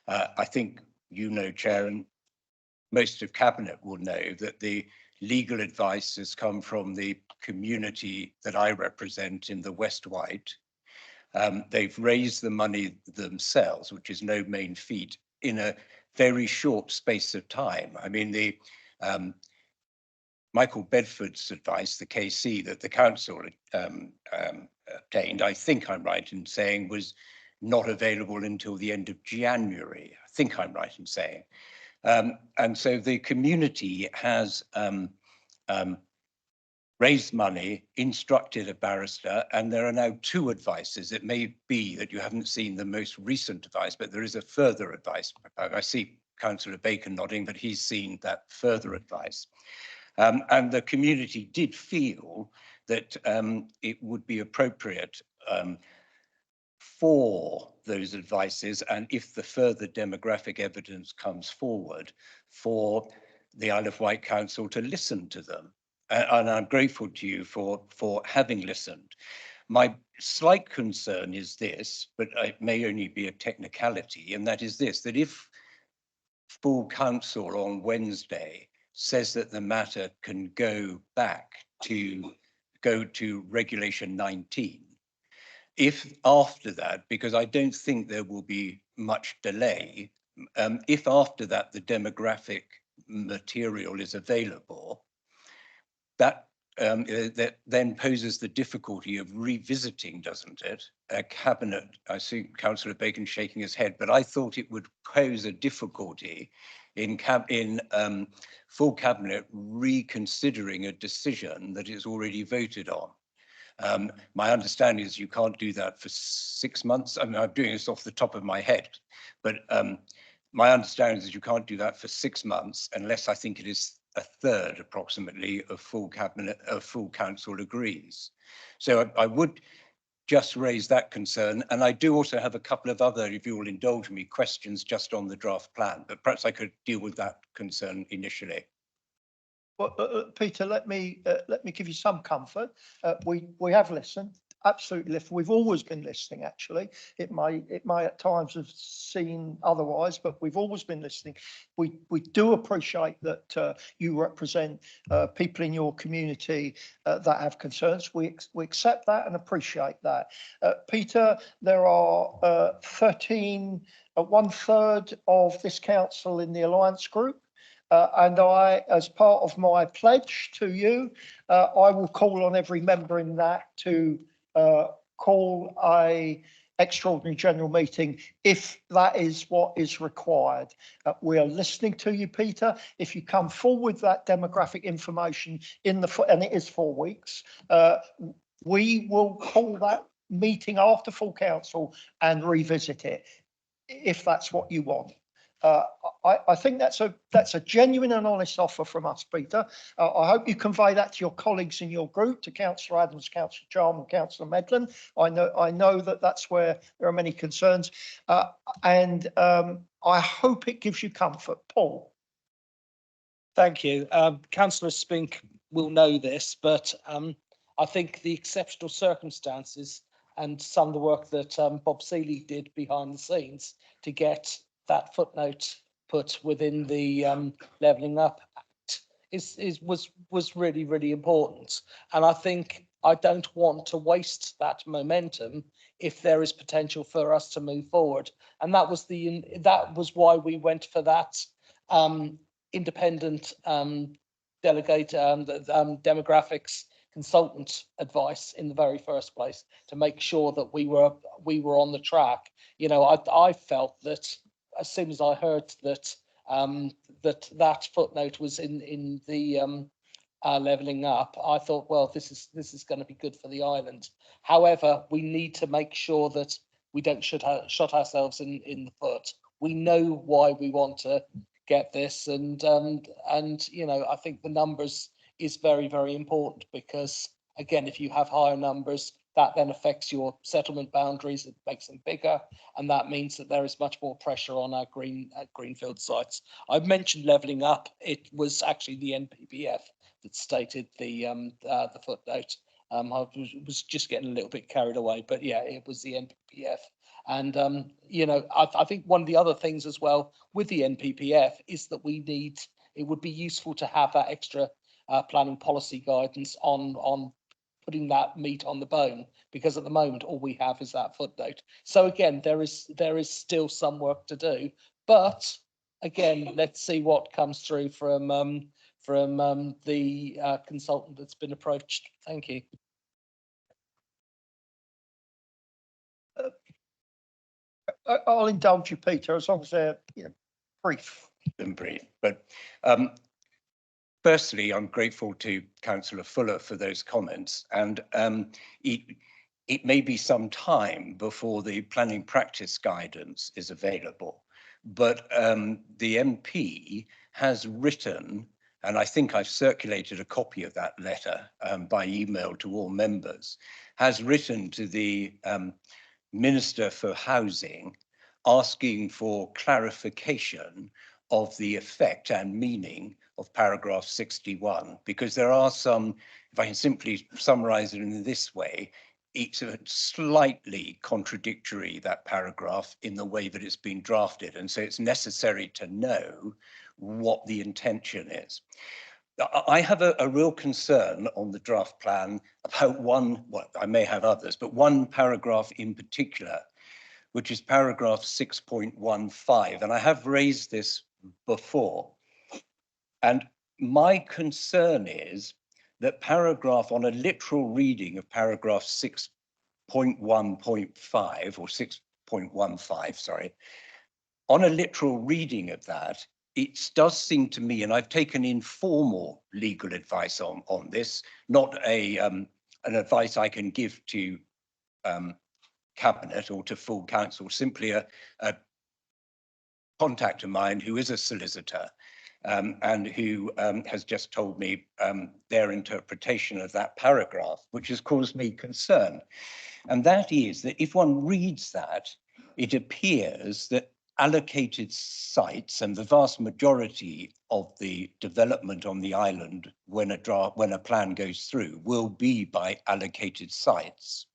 I think you know, Chair, and most of Cabinet will know that the legal advice has come from the community that I represent in the West White. They've raised the money themselves, which is no mean feat, in a very short space of time. I mean, the Michael Bedford's advice, the KC that the council obtained, I think I'm right in saying, was not available until the end of January. I think I'm right in saying. And so the community has raised money, instructed a barrister, and there are now 2 advices. It may be that you haven't seen the most recent advice, but there is a further advice. I see Councillor Bacon nodding, but he's seen that further advice. And the community did feel that it would be appropriate for those advices, and if the further demographic evidence comes forward, for the Isle of Wight Council to listen to them. And I'm grateful to you for having listened. My slight concern is this, but it may only be a technicality, and that is this, that if full council on Wednesday says that the matter can go back to regulation 19, if after that, because I don't think there will be much delay, if after that the demographic material is available, that then poses the difficulty of revisiting, doesn't it? A cabinet, I see Councillor Bacon shaking his head, but I thought it would pose a difficulty in full cabinet reconsidering a decision that is already voted on. My understanding is you can't do that for 6 months. I mean, I'm doing this off the top of my head, but my understanding is you can't do that for 6 months unless I think it is a third approximately of full cabinet, of full council agrees. So I would just raise that concern. And I do also have a couple of other, if you will indulge me, questions just on the draft plan, but perhaps I could deal with that concern initially. Well, Peter, let me give you some comfort. We have listened, absolutely listened. We've always been listening. Actually, it may at times have seen otherwise, but we've always been listening. We do appreciate that you represent people in your community that have concerns. We accept that and appreciate that. Peter, there are 13, 1/3 of this council in the Alliance Group. And I, as part of my pledge to you, I will call on every member in that to call a extraordinary general meeting if that is what is required. We are listening to you, Peter. If you come forward with that demographic information and it is 4 weeks, we will call that meeting after full council and revisit it if that's what you want. I think that's a genuine and honest offer from us, Peter. I hope you convey that to your colleagues in your group, to Councillor Adams, Councillor Charm, and Councillor Medland. I know that that's where there are many concerns, and I hope it gives you comfort, Paul. Thank you. Councillor Spink will know this, but I think the exceptional circumstances and some of the work that Bob Seeley did behind the scenes to get that footnote put within the Levelling Up Act was really, really important. And I think I don't want to waste that momentum if there is potential for us to move forward. And that was why we went for that independent delegate demographics consultant advice in the very first place, to make sure that we were on the track. You know, I felt that as soon as I heard that that footnote was in the Levelling Up, I thought, well, this is going to be good for the island. However, we need to make sure that we don't shut ourselves in the foot. We know why we want to get this, and you know, I think the numbers is very, very important, because again, if you have higher numbers, that then affects your settlement boundaries, it makes them bigger, and that means that there is much more pressure on our greenfield sites. I've mentioned Levelling Up. It was actually the NPPF that stated the footnote. I was just getting a little bit carried away, but yeah, it was the NPPF. And you know, I think one of the other things as well with the NPPF is that it would be useful to have that extra planning policy guidance on putting that meat on the bone, because at the moment all we have is that footnote. So again, there is still some work to do, but again, let's see what comes through from the consultant that's been approached. Thank you. I'll indulge you, Peter, as long as they're brief. And brief, but firstly, I'm grateful to Councillor Fuller for those comments, and it may be some time before the planning practice guidance is available, but the MP has written, and I think I've circulated a copy of that letter by email to all members, has written to the Minister for Housing asking for clarification of the effect and meaning of paragraph 61, because there are some, if I can simply summarize it in this way, it's slightly contradictory, that paragraph, in the way that it's been drafted. And so it's necessary to know what the intention is. I have a real concern on the draft plan about one, well, I may have others, but one paragraph in particular, which is paragraph 6.15. And I have raised this before. And my concern is that paragraph, on a literal reading of paragraph 6.1.5 or 6.15, sorry, on a literal reading of that, it does seem to me, and I've taken informal legal advice on this, not an advice I can give to Cabinet or to full council, simply a contact of mine who is a solicitor and who has just told me their interpretation of that paragraph, which has caused me concern. And that is that if one reads that, it appears that allocated sites, and the vast majority of the development on the island when a plan goes through, will be by allocated sites.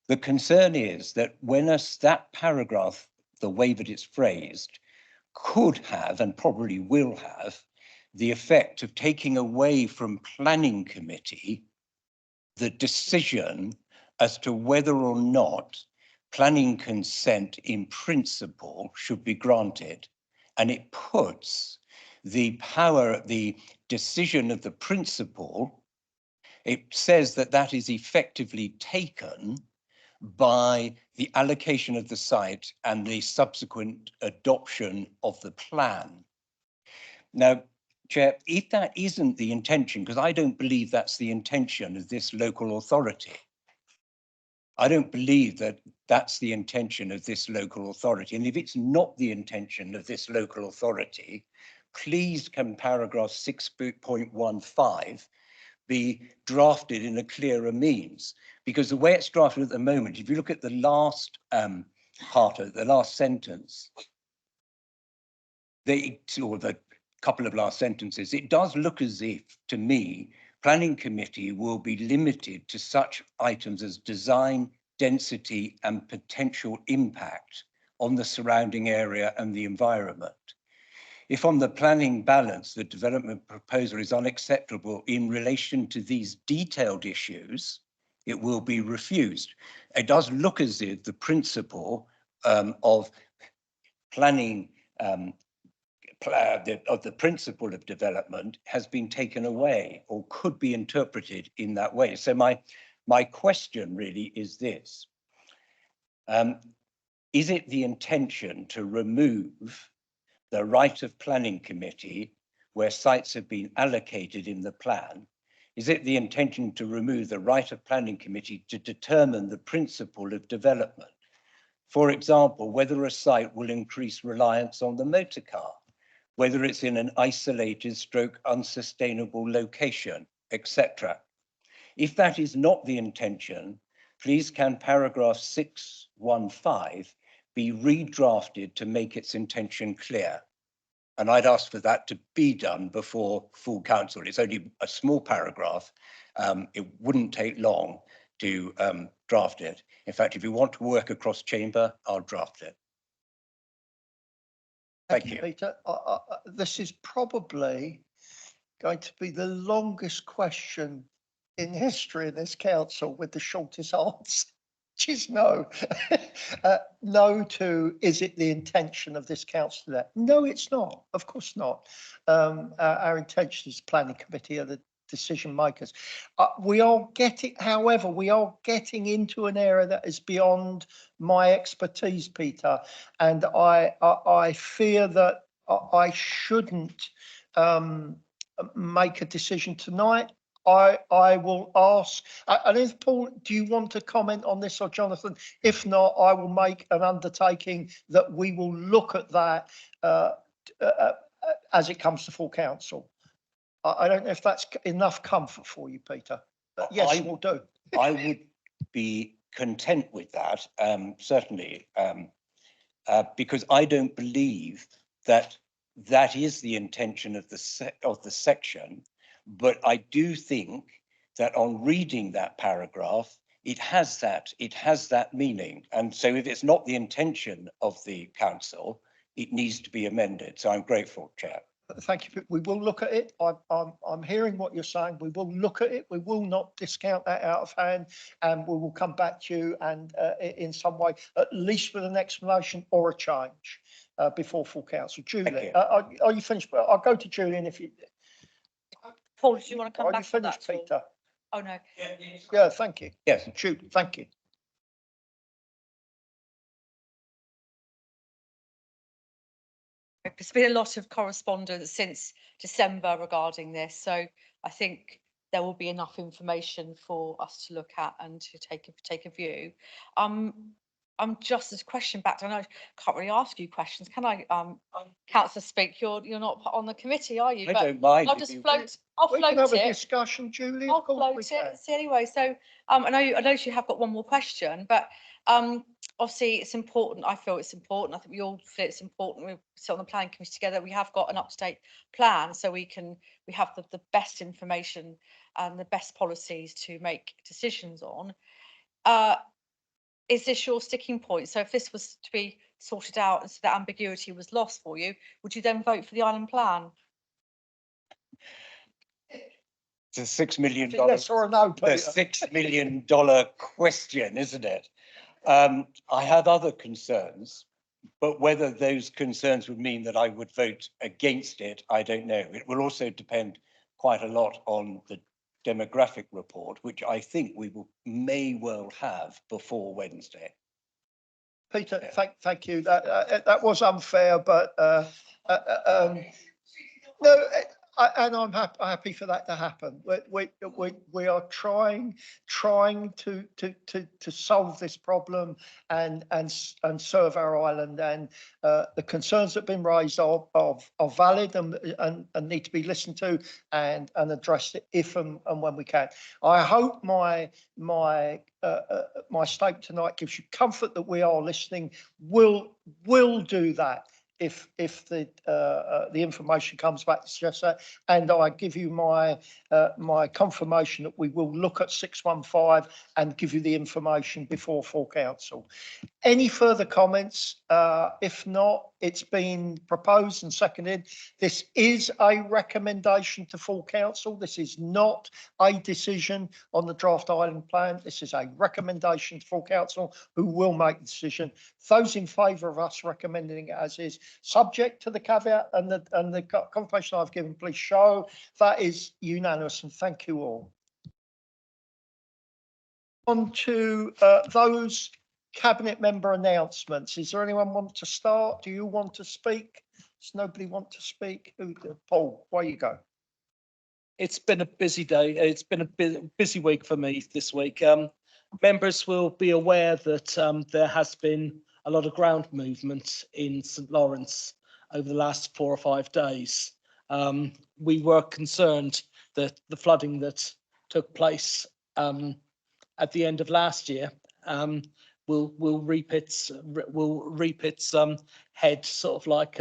The concern is that when that paragraph, the way that it's phrased, could have and probably will have the effect of taking away from planning committee the decision as to whether or not planning consent in principle should be granted. And it puts the power, the decision of the principal, it says that that is effectively taken by the allocation of the site and the subsequent adoption of the plan. Now, Chair, if that isn't the intention, because I don't believe that's the intention of this local authority, I don't believe that that's the intention of this local authority. And if it's not the intention of this local authority, please can paragraph 6.15 be drafted in a clearer means? Because the way it's drafted at the moment, if you look at the last part of the last sentence, or the couple of last sentences, it does look as if, to me, planning committee will be limited to such items as design, density, and potential impact on the surrounding area and the environment. If on the planning balance, the development proposal is unacceptable in relation to these detailed issues, it will be refused. It does look as if the principle of planning, of the principle of development has been taken away or could be interpreted in that way. So my question really is this. Is it the intention to remove the right of planning committee where sites have been allocated in the plan? Is it the intention to remove the right of planning committee to determine the principle of development? For example, whether a site will increase reliance on the motor car, whether it's in an isolated stroke unsustainable location, etc. If that is not the intention, please can paragraph 615 be redrafted to make its intention clear. And I'd ask for that to be done before full council. It's only a small paragraph. It wouldn't take long to draft it. In fact, if you want to work across chamber, I'll draft it. Thank you. Peter. This is probably going to be the longest question in history in this council with the shortest answer, which is no. No to, is it the intention of this council that? No, it's not. Of course not. Our intention is planning committee are the decision makers. We are getting, however, we are getting into an area that is beyond my expertise, Peter, and I fear that I shouldn't make a decision tonight. I will ask, and if Paul, do you want to comment on this, or Jonathan? If not, I will make an undertaking that we will look at that as it comes to full council. I don't know if that's enough comfort for you, Peter. But yes, we'll do. I would be content with that, certainly, because I don't believe that that is the intention of the section. But I do think that on reading that paragraph, it has that meaning. And so if it's not the intention of the council, it needs to be amended. So I'm grateful, Chair. Thank you. We will look at it. I'm hearing what you're saying. We will look at it. We will not discount that out of hand, and we will come back to you and in some way, at least with an explanation or a change before full council. Julie, are you finished? I'll go to Julian if you. Paul, do you want to come Are back you finished, to that? Peter? Oh, no. Yeah, thank you. Yes. Jude, thank you. There's been a lot of correspondence since December regarding this, so I think there will be enough information for us to look at and to take a view. I'm just as question back. I know I can't really ask you questions, can I? Councillor Speak, you're not on the committee, are you? I don't mind. I'll just float. I'll We float can have a it. discussion, Julie. I'll Of course we float can. it. See, anyway, so I know you have got one more question, but obviously it's important. I feel it's important. I think we all feel it's important. We sit on the planning committee together. We have got an up-to-date plan, so we have the best information and the best policies to make decisions on. Is this your sticking point? So if this was to be sorted out and so that ambiguity was lost for you, would you then vote for the island plan? It's a $6 million. Yes or a no, Peter? The $6 million question, isn't it? I have other concerns, but whether those concerns would mean that I would vote against it, I don't know. It will also depend quite a lot on the demographic report, which I think we may well have before Wednesday. Peter, thank you. That was unfair, but no, and I'm happy for that to happen. We are trying to solve this problem and serve our island, and the concerns that have been raised are valid and need to be listened to and addressed if and when we can. I hope my statement tonight gives you comfort that we are listening. We'll do that if the information comes back to suggest that. And I give you my confirmation that we will look at 615 and give you the information before full council. Any further comments? If not, it's been proposed and seconded. This is a recommendation to full council. This is not a decision on the draft island plan. This is a recommendation to full council who will make the decision. Those in favour of us recommending it as is, subject to the caveat and the confirmation I've given, please show. That is unanimous, and thank you all. On to those cabinet member announcements. Is there anyone want to start? Do you want to speak? Does nobody want to speak? Paul, where you go? It's been a busy day. It's been a busy week for me this week. Members will be aware that there has been a lot of ground movement in St Lawrence over the last 4 or 5 days. We were concerned that the flooding that took place at the end of last year will reap its head sort of like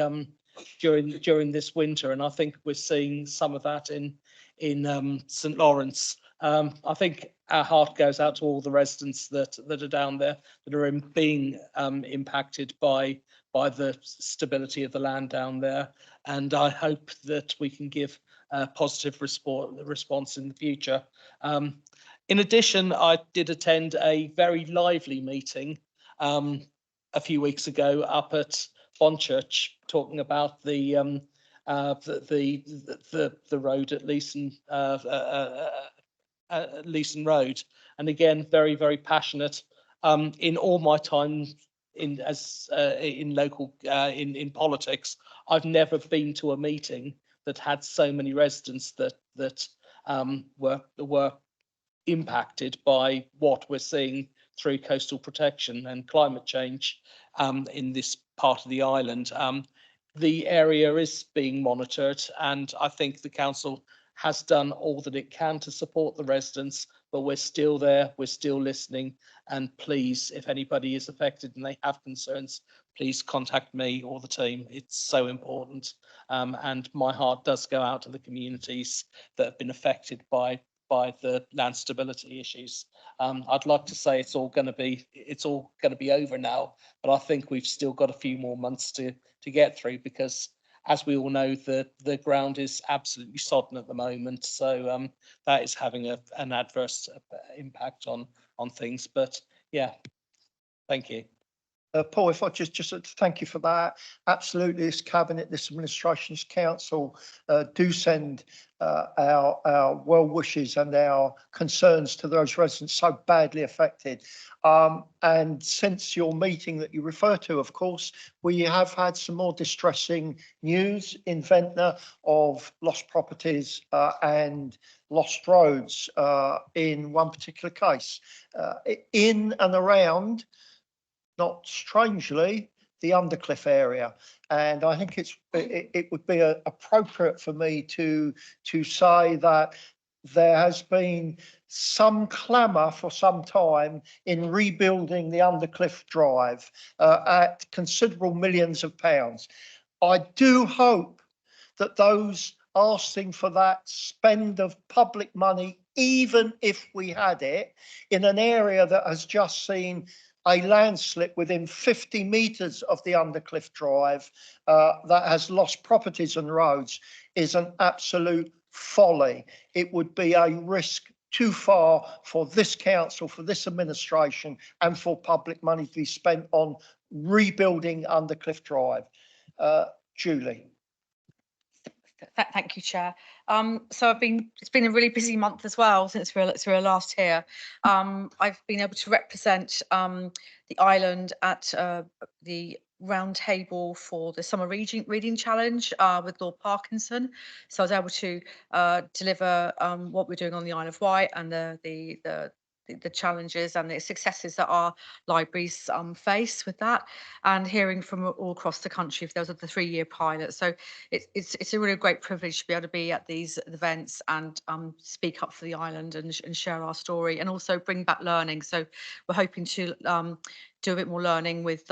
during this winter, and I think we're seeing some of that in St Lawrence. I think our heart goes out to all the residents that are down there that are being impacted by the stability of the land down there, and I hope that we can give a positive response in the future. In addition, I did attend a very lively meeting a few weeks ago up at Bonchurch, talking about the road at Leeson Road, and again, very, very passionate. In all my time in politics, I've never been to a meeting that had so many residents that were impacted by what we're seeing through coastal protection and climate change in this part of the island. The area is being monitored, and I think the council has done all that it can to support the residents, but we're still there, we're still listening, and please, if anybody is affected and they have concerns, please contact me or the team. It's so important, and my heart does go out to the communities that have been affected by the land stability issues. I'd like to say it's all going to be over now, but I think we've still got a few more months to get through, because as we all know, the ground is absolutely sodden at the moment, so that is having an adverse impact on things. But yeah, thank you. Paul, if I just thank you for that. Absolutely, this cabinet, this administration, this council do send our well wishes and our concerns to those residents so badly affected. And since your meeting that you refer to, of course, we have had some more distressing news in Ventnor of lost properties and lost roads in one particular case. In and around, not strangely, the Undercliff area. And I think it would be appropriate for me to say that there has been some clamour for some time in rebuilding the Undercliff Drive at considerable millions of pounds. I do hope that those asking for that spend of public money, even if we had it, in an area that has just seen a landslip within 50 metres of the Undercliff Drive that has lost properties and roads, is an absolute folly. It would be a risk too far for this council, for this administration, and for public money to be spent on rebuilding Undercliff Drive. Julie. Thank you, Chair. So it's been a really busy month as well since we were last here. I've been able to represent the island at the round table for the summer reading challenge with Lord Parkinson. So I was able to deliver what we're doing on the Isle of Wight and the the challenges and the successes that our libraries face with that, and hearing from all across the country if there was the 3-year pilot. So it's a really great privilege to be able to be at these events and speak up for the island and share our story, and also bring back learning. So we're hoping to do a bit more learning with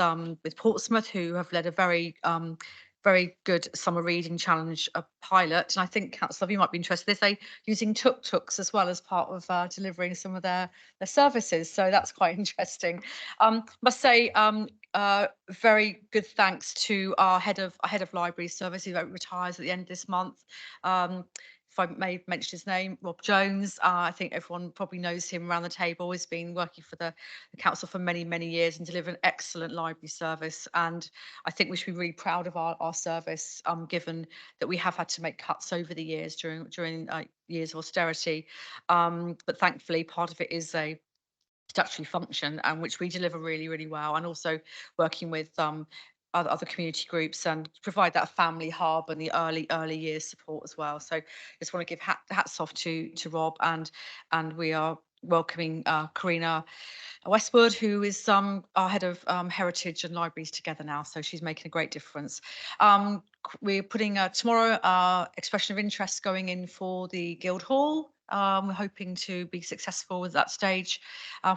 Portsmouth, who have led a very good summer reading challenge pilot. And I think, Councillor, you might be interested. They say using tuk-tuks as well as part of delivering some of their services. So that's quite interesting. Must say, very good thanks to our head of library service, who retires at the end of this month. If I may mention his name, Rob Jones. I think everyone probably knows him around the table. He's been working for the council for many, many years and delivering excellent library service. And I think we should be really proud of our service, given that we have had to make cuts over the years during years of austerity. But thankfully, part of it is a statutory function, and which we deliver really, really well, and also working with other community groups and provide that family hub and the early years support as well. So just want to give hats off to Rob, and we are welcoming Karina Westwood, who is our head of heritage and libraries together now. So she's making a great difference. We're putting tomorrow expression of interest going in for the Guildhall. We're hoping to be successful with that stage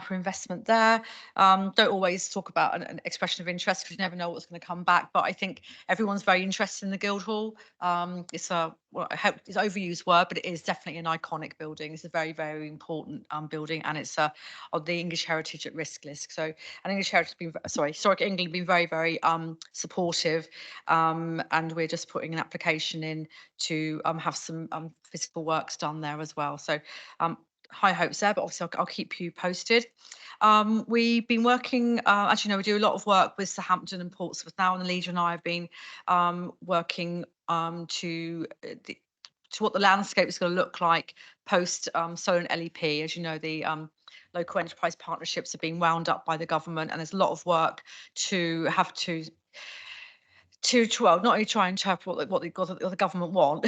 for investment there. Don't always talk about an expression of interest because you never know what's going to come back. But I think everyone's very interested in the Guildhall. It's I hope it's an overused word, but it is definitely an iconic building. It's a very, very important building, and it's on the English Heritage at Risk list. So, and English Heritage has been, Historic England been very, very supportive, and we're just putting an application in to have some physical works done there as well. So high hopes there, but obviously I'll keep you posted. We've been working, as you know, we do a lot of work with Southampton and Portsmouth now, and the leader and I have been working to what the landscape is going to look like post Solent LEP. As you know, the local enterprise partnerships are being wound up by the government, and there's a lot of work to have to well, not only try and interpret what the government want,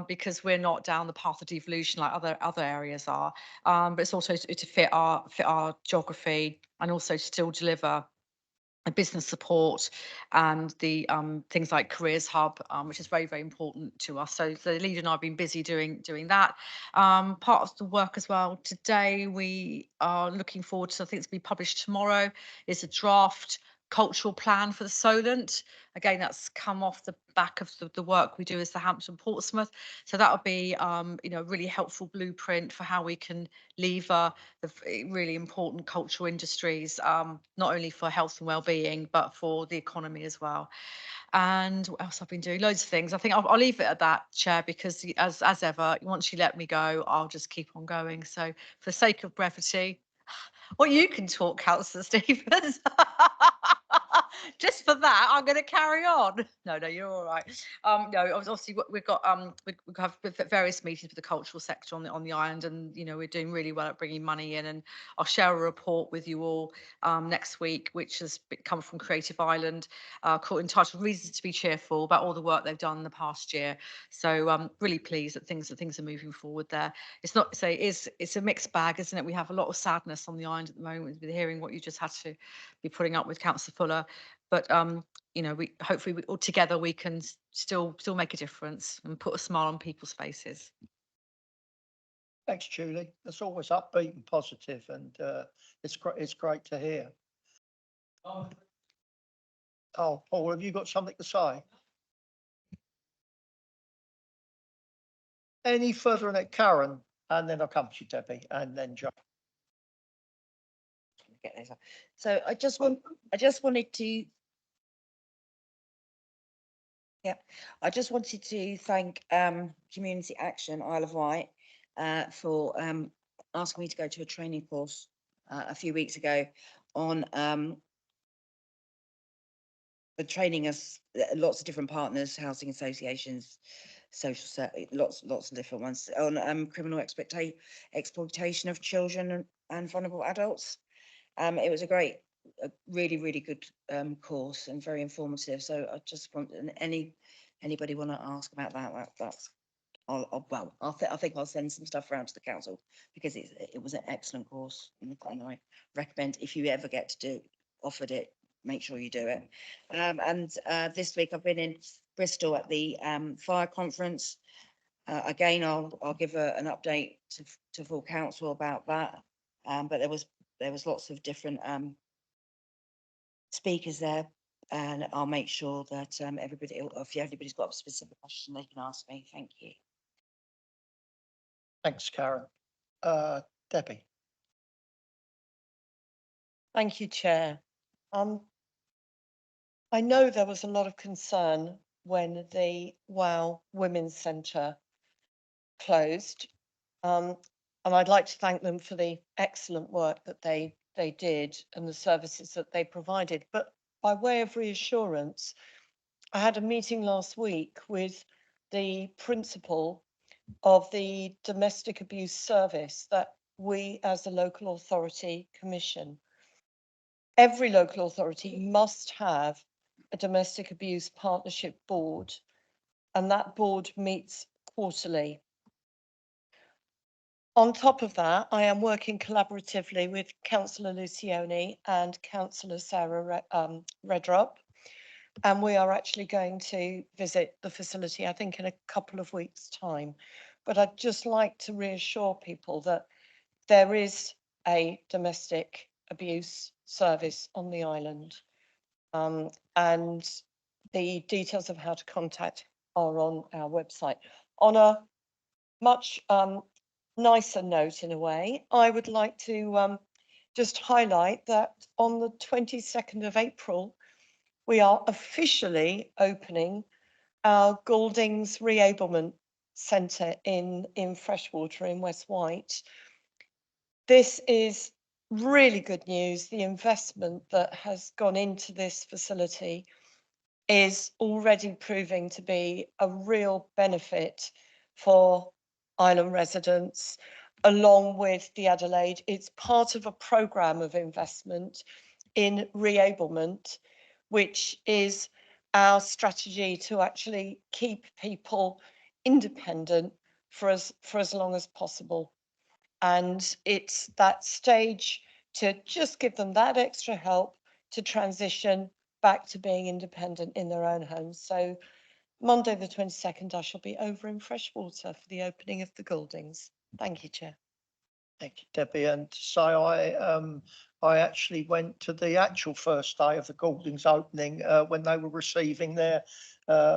because we're not down the path of devolution like other areas are, but it's also to fit our geography, and also still deliver a business support and the things like careers hub, which is very, very important to us. So the leader and I have been busy doing that. Part of the work as well today, we are looking forward to, I think it's going to be published tomorrow, is a draft cultural plan for the Solent. Again, that's come off the back of the work we do as the Hampton Portsmouth. So that'll be a really helpful blueprint for how we can lever the really important cultural industries, not only for health and well-being, but for the economy as well. And what else I've been doing? Loads of things. I think I'll leave it at that, Chair, because as ever, once you let me go, I'll just keep on going. So for the sake of brevity, well, you can talk, Councillor Stevens. Just for that, I'm going to carry on. No, you're all right. No, obviously we've got we have various meetings with the cultural sector on the island, and we're doing really well at bringing money in. And I'll share a report with you all next week, which has come from Creative Island, entitled "Reasons to be Cheerful," about all the work they've done in the past year. So I'm really pleased that things are moving forward there. It's not say it's a mixed bag, isn't it? We have a lot of sadness on the island at the moment with hearing what you just had to be putting up with, Councillor Fuller. But we hopefully all together we can still make a difference and put a smile on people's faces. Thanks, Julie. That's always upbeat and positive, and it's great to hear. Oh, Paul, have you got something to say? Any further on it, Karen, and then I'll come to you, Debbie, and then Joe. Get this up. So I just wanted to. Yeah, I just wanted to thank Community Action Isle of Wight for asking me to go to a training course a few weeks ago on the training us lots of different partners, housing associations, social lots of different ones on criminal exploitation of children and vulnerable adults. It was a really good course and very informative. So I just want anybody want to ask about that? That's I think I'll send some stuff around to the council because it was an excellent course. And I recommend if you ever get to offered it, make sure you do it. This week I've been in Bristol at the fire conference. Again, I'll give an update to full council about that. But there was lots of different speakers there, and I'll make sure that everybody, if anybody's got a specific question, they can ask me. Thank you. Thanks, Karen. Debbie. Thank you, Chair. I know there was a lot of concern when the WOW Women's Centre closed. And I'd like to thank them for the excellent work that they did and the services that they provided. But by way of reassurance, I had a meeting last week with the principal of the domestic abuse service that we as a local authority commission. Every local authority must have a domestic abuse partnership board, and that board meets quarterly. On top of that, I am working collaboratively with Councillor Lucioni and Councillor Sarah Redrup, and we are actually going to visit the facility, I think, in a couple of weeks' time. But I'd just like to reassure people that there is a domestic abuse service on the island, and the details of how to contact are on our website. On a much nicer note, in a way, I would like to just highlight that on the 22nd of April, we are officially opening our Goldings Reablement Centre in Freshwater in West White. This is really good news. The investment that has gone into this facility is already proving to be a real benefit for island residents, along with the Adelaide. It's part of a programme of investment in reablement, which is our strategy to actually keep people independent for as long as possible. And it's that stage to just give them that extra help to transition back to being independent in their own homes. So Monday the 22nd, I shall be over in Freshwater for the opening of the Goldings. Thank you, Chair. Thank you, Debbie. And so I actually went to the actual first day of the Goldings opening when they were receiving their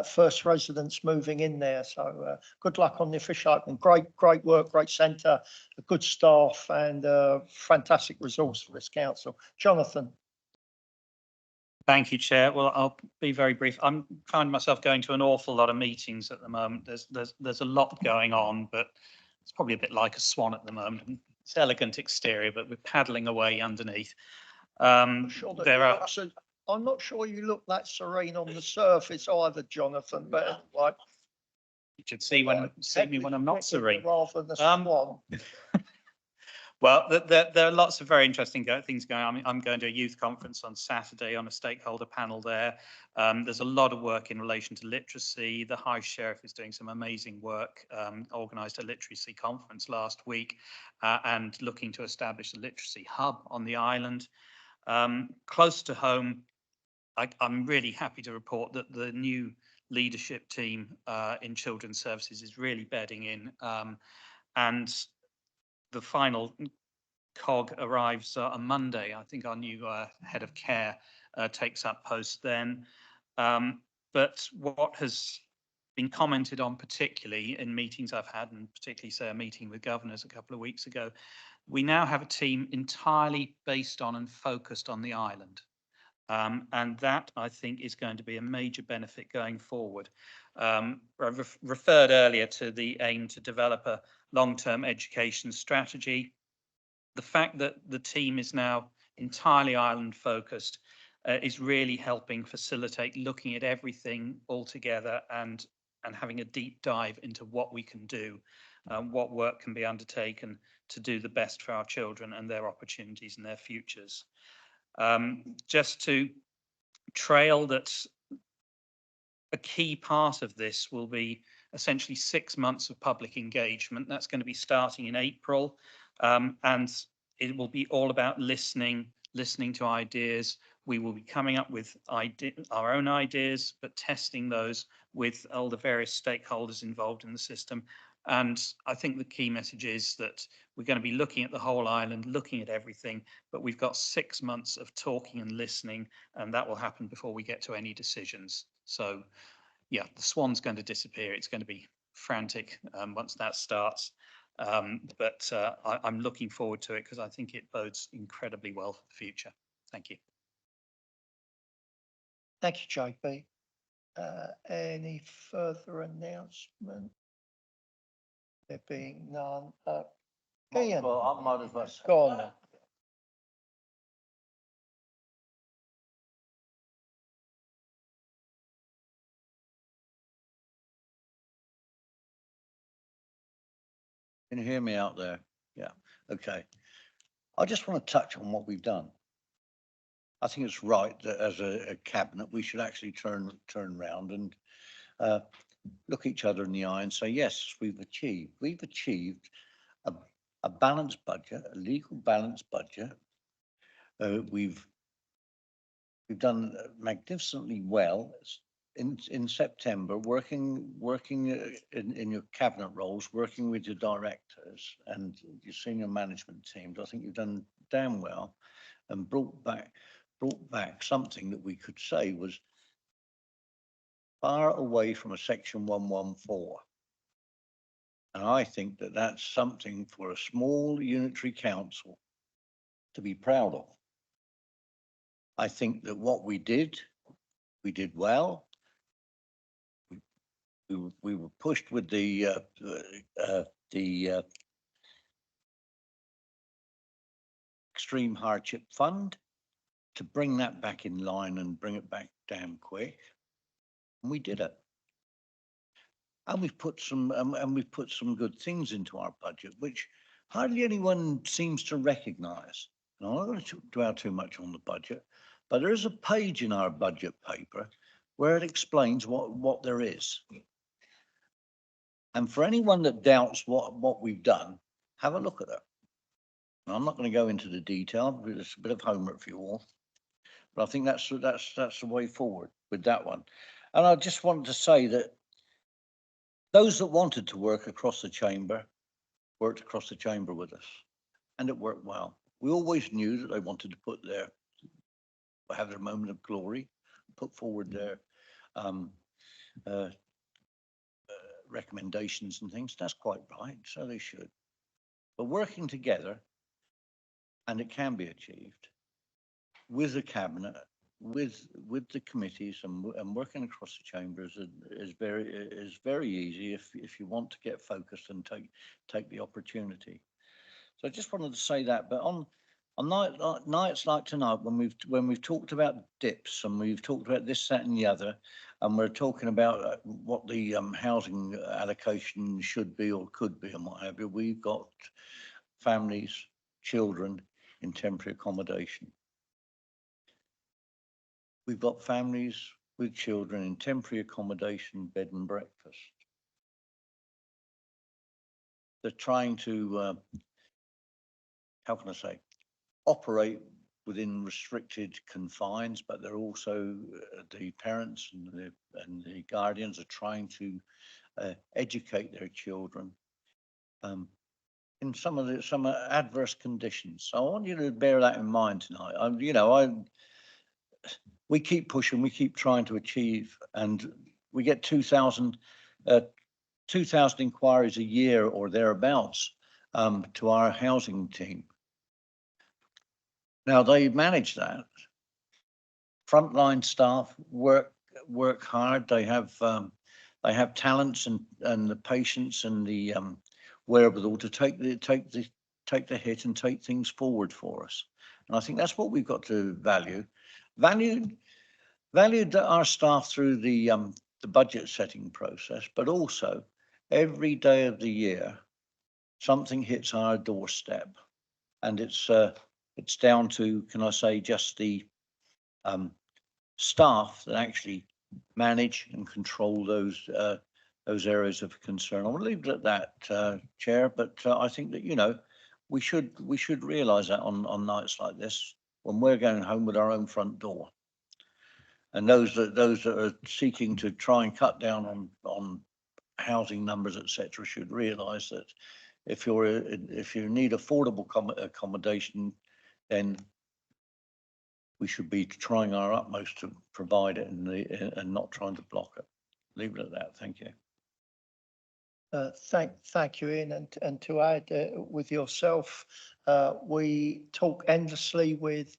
first residents moving in there. So good luck on the official opening. Great work, great centre, good staff, and fantastic resource for this council. Jonathan. Thank you, Chair. Well, I'll be very brief. I'm finding myself going to an awful lot of meetings at the moment. There's a lot going on, but it's probably a bit like a swan at the moment. It's elegant exterior, but we're paddling away underneath. I'm not sure you look that serene on the surface either, Jonathan, but like you should see me when I'm not serene. Rather than a swan. Well, there are lots of very interesting things going on. I'm going to a youth conference on Saturday on a stakeholder panel there. There's a lot of work in relation to literacy. The High Sheriff is doing some amazing work, organised a literacy conference last week and looking to establish a literacy hub on the island. Close to home, I'm really happy to report that the new leadership team in children's services is really bedding in, and the final cog arrives on Monday. I think our new head of care takes up post then. But what has been commented on particularly in meetings I've had, and particularly say a meeting with governors a couple of weeks ago, we now have a team entirely based on and focused on the island. And that, I think, is going to be a major benefit going forward. I referred earlier to the aim to develop a long-term education strategy. The fact that the team is now entirely island focused is really helping facilitate looking at everything all together and having a deep dive into what we can do, what work can be undertaken to do the best for our children and their opportunities and their futures. Just to trail that a key part of this will be essentially 6 months of public engagement. That's going to be starting in April. And it will be all about listening to ideas. We will be coming up with our own ideas, but testing those with all the various stakeholders involved in the system. And I think the key message is that we're going to be looking at the whole island, looking at everything, but we've got 6 months of talking and listening, and that will happen before we get to any decisions. So yeah, the swan's going to disappear. It's going to be frantic once that starts. But I'm looking forward to it because I think it bodes incredibly well for the future. Thank you. Thank you, JP. Any further announcement? There being none. Ian, Well, I might as well. go on then. Can you hear me out there? Yeah, okay. I just want to touch on what we've done. I think it's right that as a cabinet, we should actually turn around and look each other in the eye and say, yes, we've achieved a balanced budget, a legal balanced budget. We've done magnificently well in September, working in your cabinet roles, working with your directors and your senior management teams. I think you've done damn well and brought back something that we could say was far away from a section 114. And I think that that's something for a small unitary council to be proud of. I think that what we did well. We were pushed with the extreme hardship fund to bring that back in line and bring it back damn quick. And we did it. And we've put some good things into our budget, which hardly anyone seems to recognise. Now, I'm not going to dwell too much on the budget, but there is a page in our budget paper where it explains what there is. And for anyone that doubts what we've done, have a look at it. Now, I'm not going to go into the detail because it's a bit of homework for you all, but I think that's the way forward with that one. And I just wanted to say that those that wanted to work across the chamber worked across the chamber with us, and it worked well. We always knew that they wanted to have their moment of glory, put forward their recommendations and things. That's quite right, so they should. But working together, and it can be achieved with the cabinet, with the committees, and working across the chambers is very easy if you want to get focused and take the opportunity. So I just wanted to say that. But on nights like tonight, when we've talked about dips and we've talked about this, that, and the other, and we're talking about what the housing allocation should be or could be and what have you, we've got families, children in temporary accommodation. We've got families with children in temporary accommodation, bed and breakfast. They're trying to, how can I say, operate within restricted confines, but they're also the parents and the guardians are trying to educate their children in some adverse conditions. So I want you to bear that in mind tonight. We keep pushing, we keep trying to achieve, and we get 2,000 inquiries a year or thereabouts to our housing team. Now they manage that. Frontline staff work hard. They have talents and the patience and the wherewithal to take the hit and take things forward for us. And I think that's what we've got to value. Valued our staff through the budget setting process, but also every day of the year, something hits our doorstep, and it's down to, can I say, just the staff that actually manage and control those areas of concern. I will leave it at that, Chair, but I think that, you know, we should realise that on nights like this, when we're going home with our own front door. And those that are seeking to try and cut down on housing numbers, etc., should realise that if you need affordable accommodation, then we should be trying our utmost to provide it and not trying to block it. Leave it at that. Thank you. Thank you, Ian, and to add with yourself, we talk endlessly with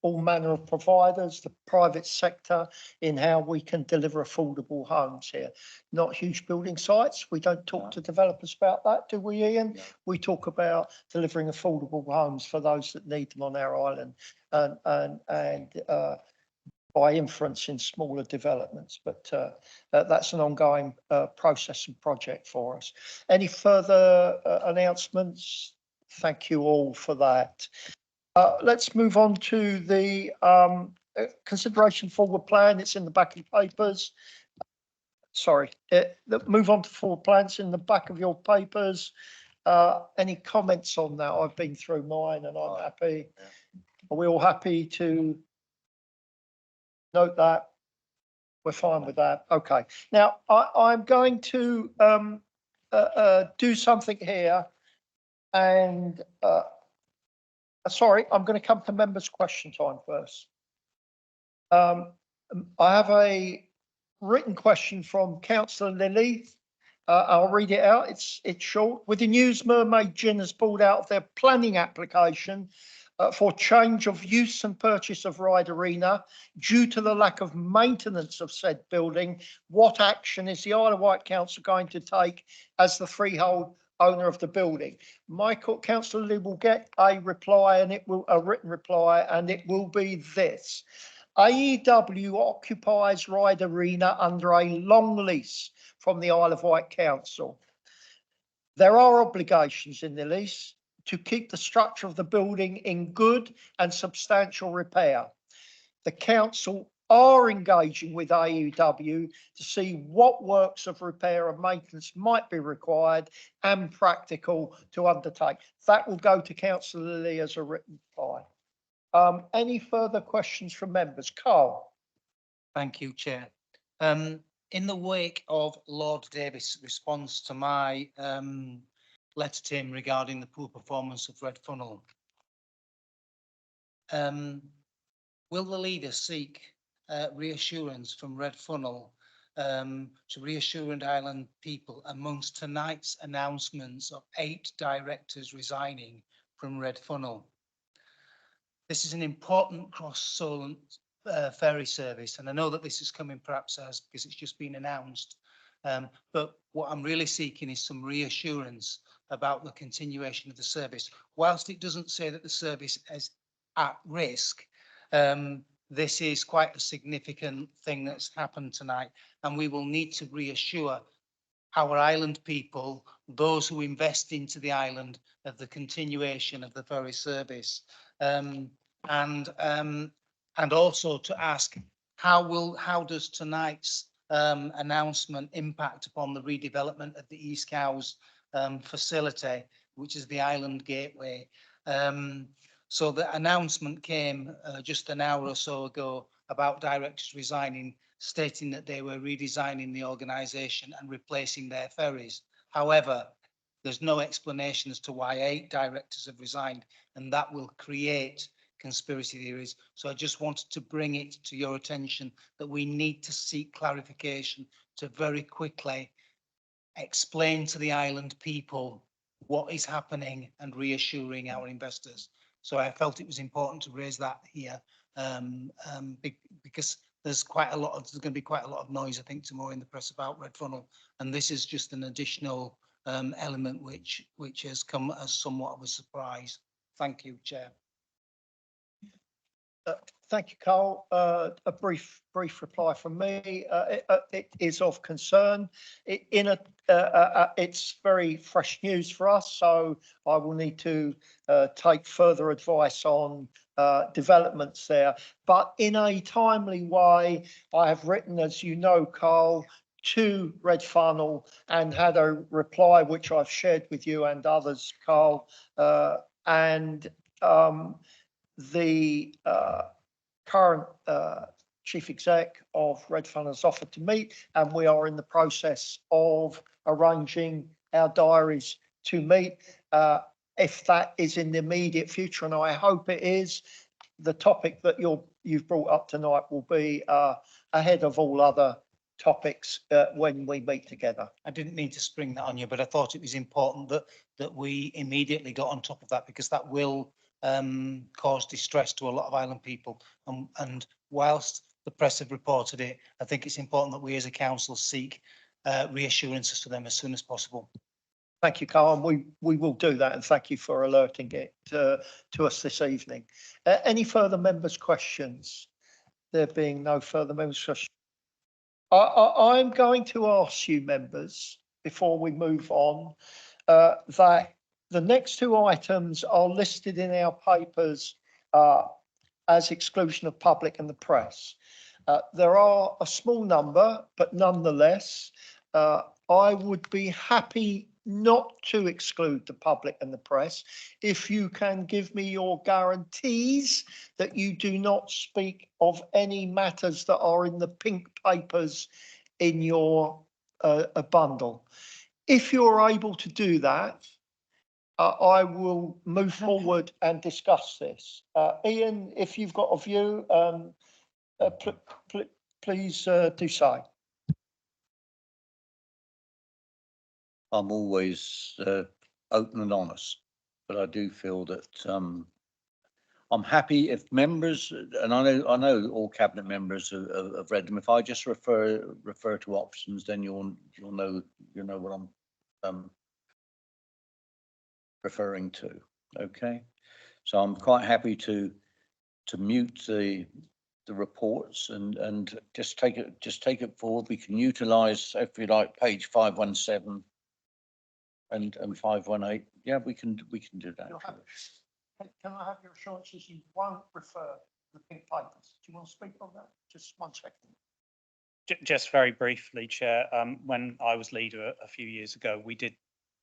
all manner of providers, the private sector, in how we can deliver affordable homes here. Not huge building sites. We don't talk to developers about that, do we, Ian? No. We talk about delivering affordable homes for those that need them on our island, and by inference in smaller developments, but that's an ongoing process and project for us. Any further announcements? Thank you all for that. Let's move on to the consideration forward plan. It's in the back of your papers. Sorry, move on to forward plans in the back of your papers. Any comments on that? I've been through mine and I'm happy. Are we all happy to note that? We're fine with that. Okay. Now, I'm going to do something here, and sorry, I'm going to come to members' question time first. I have a written question from Councillor Lilly. I'll read it out. It's short. With the news Mermaid Gin has pulled out of their planning application for change of use and purchase of Ride Arena due to the lack of maintenance of said building, what action is the Isle of Wight Council going to take as the freehold owner of the building? Councillor Lee will get a reply, and a written reply, and it will be this. AEW occupies Ride Arena under a long lease from the Isle of Wight Council. There are obligations in the lease to keep the structure of the building in good and substantial repair. The council are engaging with AEW to see what works of repair and maintenance might be required and practical to undertake. That will go to Councillor Lee as a written reply. Any further questions from members? Carl. Thank you, Chair. In the wake of Lord Davis' response to my letter to him regarding the poor performance of Red Funnel, will the leader seek reassurance from Red Funnel to reassure Island people amongst tonight's announcements of 8 directors resigning from Red Funnel? This is an important cross-Solent ferry service, and I know that this is coming perhaps as because it's just been announced, but what I'm really seeking is some reassurance about the continuation of the service. Whilst it doesn't say that the service is at risk, this is quite a significant thing that's happened tonight, and we will need to reassure our island people, those who invest into the island, of the continuation of the ferry service, and also to ask how does tonight's announcement impact upon the redevelopment of the East Cowes facility, which is the island gateway. So the announcement came just an hour or so ago about directors resigning, stating that they were redesigning the organisation and replacing their ferries. However, there's no explanation as to why 8 directors have resigned, and that will create conspiracy theories. So I just wanted to bring it to your attention that we need to seek clarification to very quickly explain to the island people what is happening and reassuring our investors. So I felt it was important to raise that here because there's going to be quite a lot of noise, I think, tomorrow in the press about Red Funnel, and this is just an additional element which has come as somewhat of a surprise. Thank you, Chair. Thank you, Carl. A brief reply from me. It is of concern. It's very fresh news for us, so I will need to take further advice on developments there. But in a timely way, I have written, as you know, Carl, to Red Funnel and had a reply, which I've shared with you and others, Carl. And the current chief exec of Red Funnel has offered to meet, and we are in the process of arranging our diaries to meet. If that is in the immediate future, and I hope it is, the topic that you've brought up tonight will be ahead of all other topics when we meet together. I didn't mean to spring that on you, but I thought it was important that we immediately got on top of that, because that will cause distress to a lot of island people. And whilst the press have reported it, I think it's important that we as a council seek reassurances to them as soon as possible. Thank you, Carl. And we will do that, and thank you for alerting it to us this evening. Any further members' questions? There being no further members' questions, I'm going to ask you, members, before we move on, that the next two items are listed in our papers as exclusion of public and the press. There are a small number, but nonetheless, I would be happy not to exclude the public and the press if you can give me your guarantees that you do not speak of any matters that are in the pink papers in your bundle. If you're able to do that, I will move forward and discuss this. Ian, if you've got a view, please do so. I'm always open and honest, but I do feel that I'm happy if members, and I know all cabinet members have read them. If I just refer to options, then you'll know what I'm referring to. Okay, so I'm quite happy to mute the reports and just take it forward. We can utilise, if you like, page 517 and 518. Yeah, we can do that. Can I have your assurances you won't refer to the pink papers? Do you want to speak on that? Just 1 second. Just very briefly, Chair, when I was leader a few years ago, we did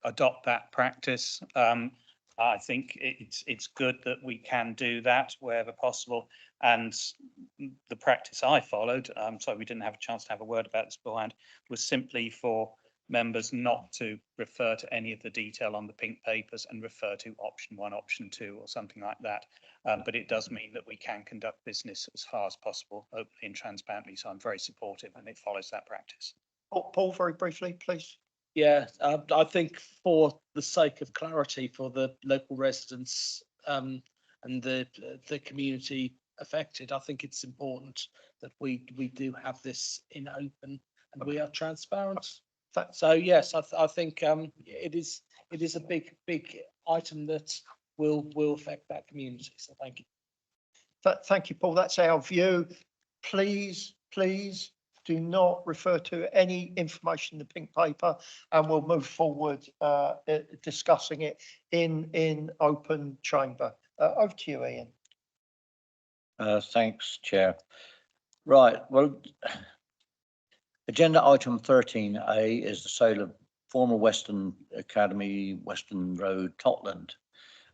adopt that practice. I think it's good that we can do that wherever possible. And the practice I followed, sorry, we didn't have a chance to have a word about this beforehand, was simply for members not to refer to any of the detail on the pink papers and refer to option 1, option 2 or something like that. But it does mean that we can conduct business as far as possible, openly and transparently. So I'm very supportive and it follows that practice. Paul, very briefly, please. Yeah, I think for the sake of clarity for the local residents and the community affected, I think it's important that we do have this in open and we are transparent. So yes, I think it is a big item that will affect that community. So thank you. Thank you, Paul. That's our view. Please do not refer to any information in the pink paper, and we'll move forward discussing it in open chamber. Over to you, Ian. Thanks, Chair. Right, well, agenda item 13A is the sale of former Western Academy, Western Road, Totland.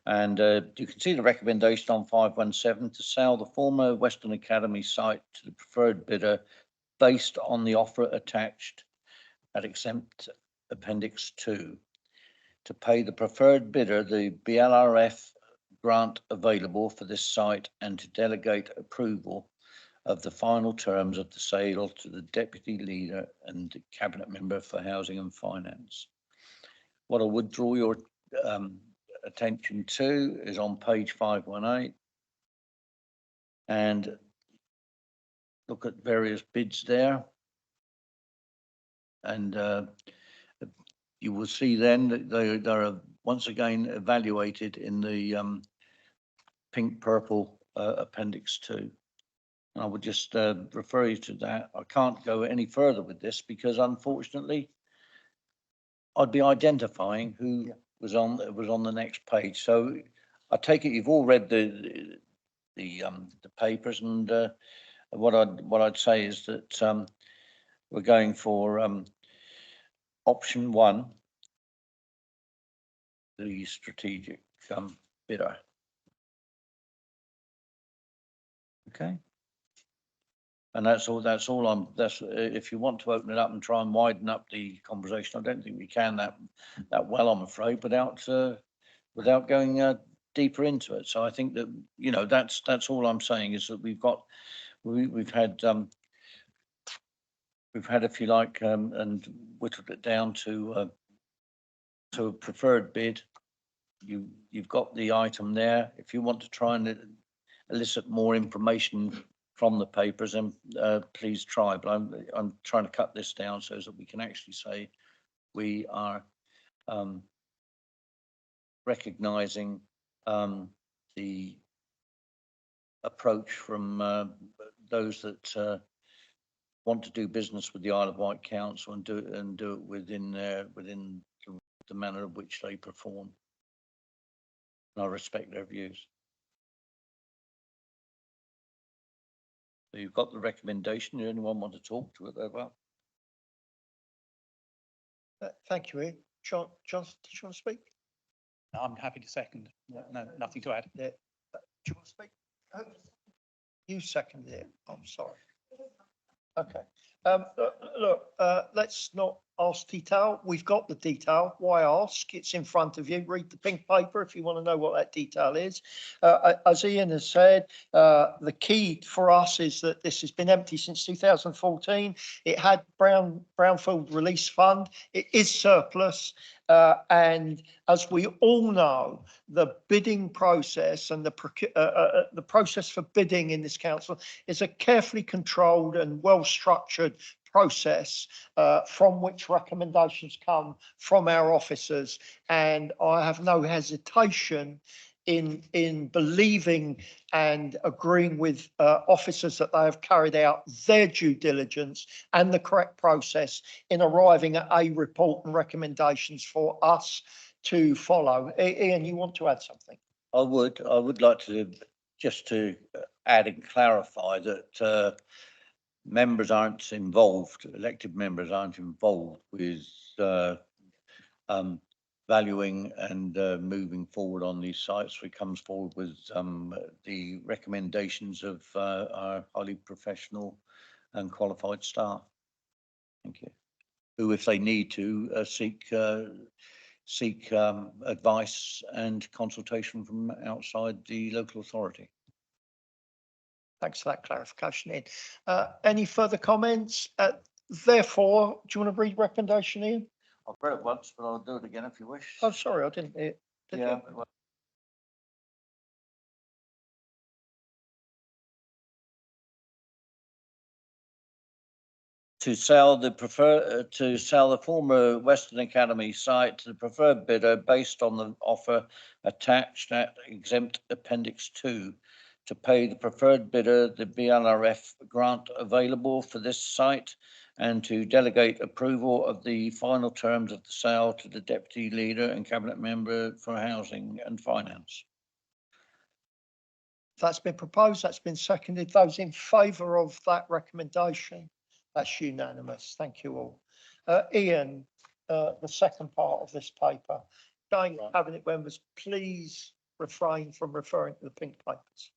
And you can see the recommendation on 517 to sell the former Western Academy site to the preferred bidder based on the offer attached at exempt appendix 2 to pay the preferred bidder the BLRF grant available for this site and to delegate approval of the final terms of the sale to the Deputy Leader and Cabinet Member for Housing and Finance. What I would draw your attention to is on page 518 and look at various bids there. And you will see then that they are once again evaluated in the pink purple appendix 2. I would just refer you to that. I can't go any further with this because unfortunately I'd be identifying who was on the next page. So I take it you've all read the papers, and what I'd say is that we're going for option one, the strategic bidder. Okay. And that's all if you want to open it up and try and widen up the conversation, I don't think we can that well, I'm afraid, without going deeper into it. So I think that, you know, that's all I'm saying, is that we've had, if you like, and whittled it down to a preferred bid. You've got the item there. If you want to try and elicit more information from the papers, then please try. But I'm trying to cut this down so that we can actually say we are recognising the approach from those that want to do business with the Isle of Wight Council and do it within the manner of which they perform. And I respect their views. So you've got the recommendation. Does anyone want to talk to it about? Thank you, Ian. John, did you want to speak? I'm happy to second. No, nothing to add. Yeah. Do you want to speak? Oh, you seconded it. I'm sorry. Okay. Look, let's not ask detail. We've got the detail. Why ask? It's in front of you. Read the pink paper if you want to know what that detail is. As Ian has said, the key for us is that this has been empty since 2014. It had brownfield release fund. It is surplus. And as we all know, the bidding process and the process for bidding in this council is a carefully controlled and well-structured process from which recommendations come from our officers. And I have no hesitation in believing and agreeing with officers that they have carried out their due diligence and the correct process in arriving at a report and recommendations for us to follow. Ian, you want to add something? I would like to just to add and clarify that members aren't involved, elected members aren't involved with valuing and moving forward on these sites. We comes forward with the recommendations of our highly professional and qualified staff. Thank you. Who, if they need to, seek advice and consultation from outside the local authority. Thanks for that clarification, Ian. Any further comments? Therefore, do you want to read recommendation, Ian? I've read it once, but I'll do it again if you wish. Oh, sorry, I didn't hear. Did Yeah. you? To sell the former Western Academy site to the preferred bidder based on the offer attached at exempt appendix 2, to pay the preferred bidder the BLRF grant available for this site, and to delegate approval of the final terms of the sale to the Deputy Leader and Cabinet Member for Housing and Finance. That's been proposed, that's been seconded. Those in favour of that recommendation? That's unanimous. Thank you all. Ian, the second part of this paper. Going, Cabinet members, please refrain from referring to the pink papers.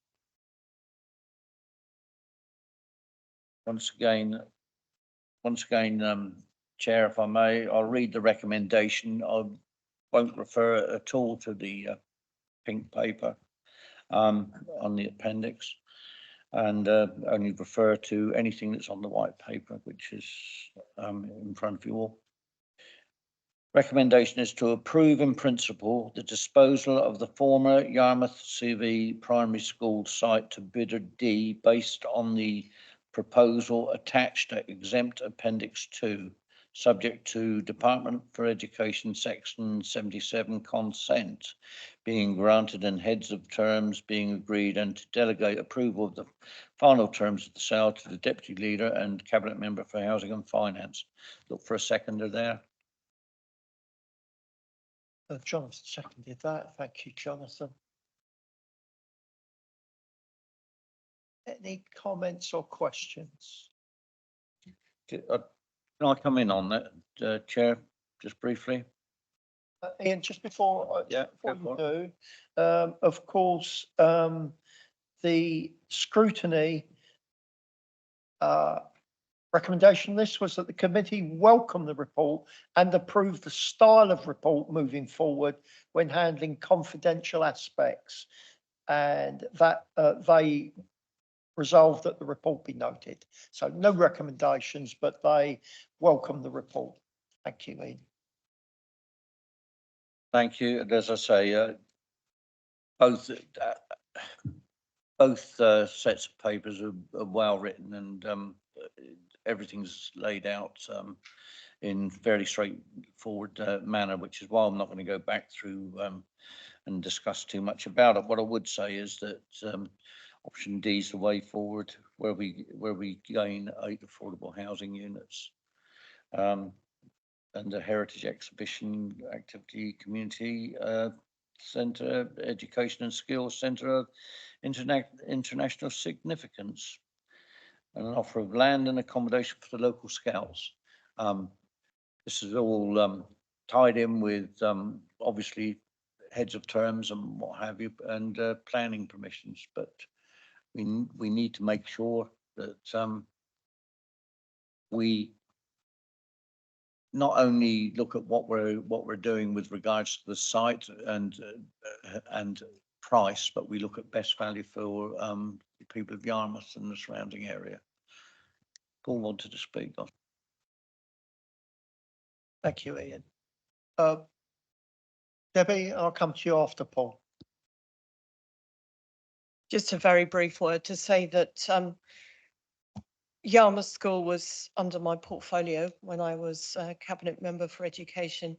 Once again, Chair, if I may, I'll read the recommendation. I won't refer at all to the pink paper on the appendix, and only refer to anything that's on the white paper, which is in front of you all. Recommendation is to approve in principle the disposal of the former Yarmouth CV primary school site to bidder D based on the proposal attached at exempt appendix 2, subject to Department for Education section 77 consent being granted and heads of terms being agreed, and to delegate approval of the final terms of the sale to the Deputy Leader and Cabinet Member for Housing and Finance. Look for a seconder there. Jonathan seconded that. Thank you, Jonathan. Any comments or questions? Can I come in on that, Chair, just briefly? Ian, just before, Yeah, before go you for do, of course, the scrutiny recommendation on this was that the committee welcome the report and approve the style of report moving forward when handling confidential aspects, and that they resolved that the report be noted. So no recommendations, but they welcome the report. Thank you, Ian. Thank you. And as I say, both sets of papers are well written, and everything's laid out in fairly straightforward manner, which is why I'm not going to go back through and discuss too much about it. What I would say is that option D is the way forward, where we gain 8 affordable housing units. And the Heritage Exhibition Activity Community Centre, Education and Skills Centre of international significance, and an offer of land and accommodation for the local scouts. This is all tied in with obviously heads of terms and what have you, and planning permissions, but we need to make sure that we not only look at what we're doing with regards to the site and price, but we look at best value for the people of Yarmouth and the surrounding area. Paul wanted to speak on. Thank you, Ian. Debbie, I'll come to you after Paul. Just a very brief word to say that Yarmouth School was under my portfolio when I was Cabinet Member for Education,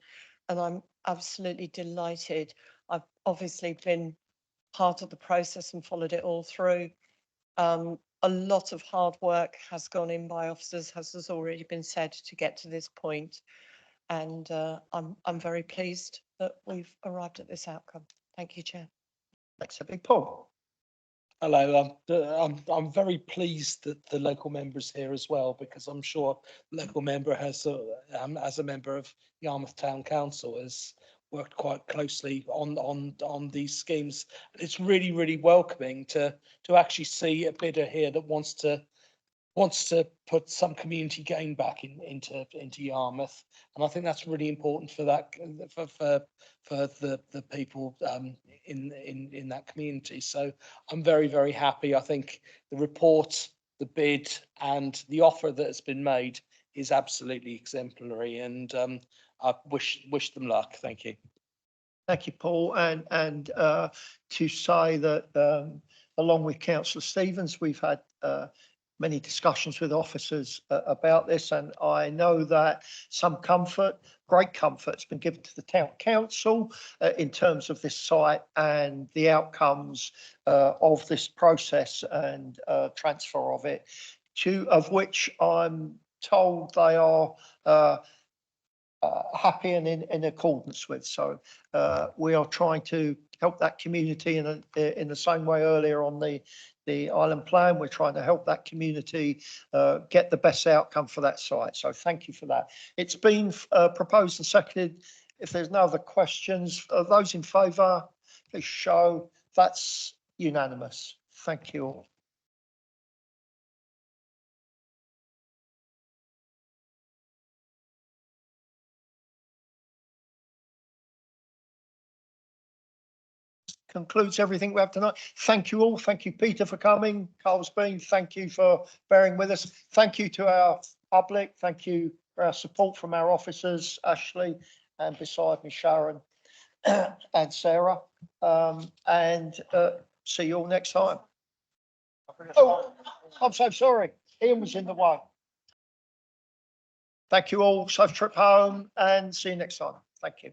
and I'm absolutely delighted. I've obviously been part of the process and followed it all through. A lot of hard work has gone in by officers, as has already been said, to get to this point. And I'm very pleased that we've arrived at this outcome. Thank you, Chair. Thanks, Debbie. Paul. Hello, I'm very pleased that the local member is here as well, because I'm sure the local member has, as a member of Yarmouth Town Council, has worked quite closely on these schemes. It's really, really welcoming to actually see a bidder here that wants to put some community gain back into Yarmouth, and I think that's really important for that for the people in that community. So I'm very, very happy. I think the report, the bid, and the offer that has been made is absolutely exemplary, and I wish them luck. Thank you. Thank you, Paul. And to say that along with Councillor Stevens, we've had many discussions with officers about this, and I know that some comfort, great comfort, has been given to the Town Council in terms of this site and the outcomes of this process and transfer of it, of which I'm told they are happy and in accordance with. So we are trying to help that community in the same way earlier on the island plan. We're trying to help that community get the best outcome for that site. So thank you for that. It's been proposed and seconded. If there's no other questions, those in favour, please show. That's unanimous. Thank you all. Concludes everything we have tonight. Thank you all. Thank you, Peter, for coming. Carl's been. Thank you for bearing with us. Thank you to our public. Thank you for our support from our officers, Ashley, and beside me, Sharon and Sarah. And see you all next time. Oh, I'm so sorry. Ian was in the way. Thank you all. Safe trip home and see you next time. Thank you.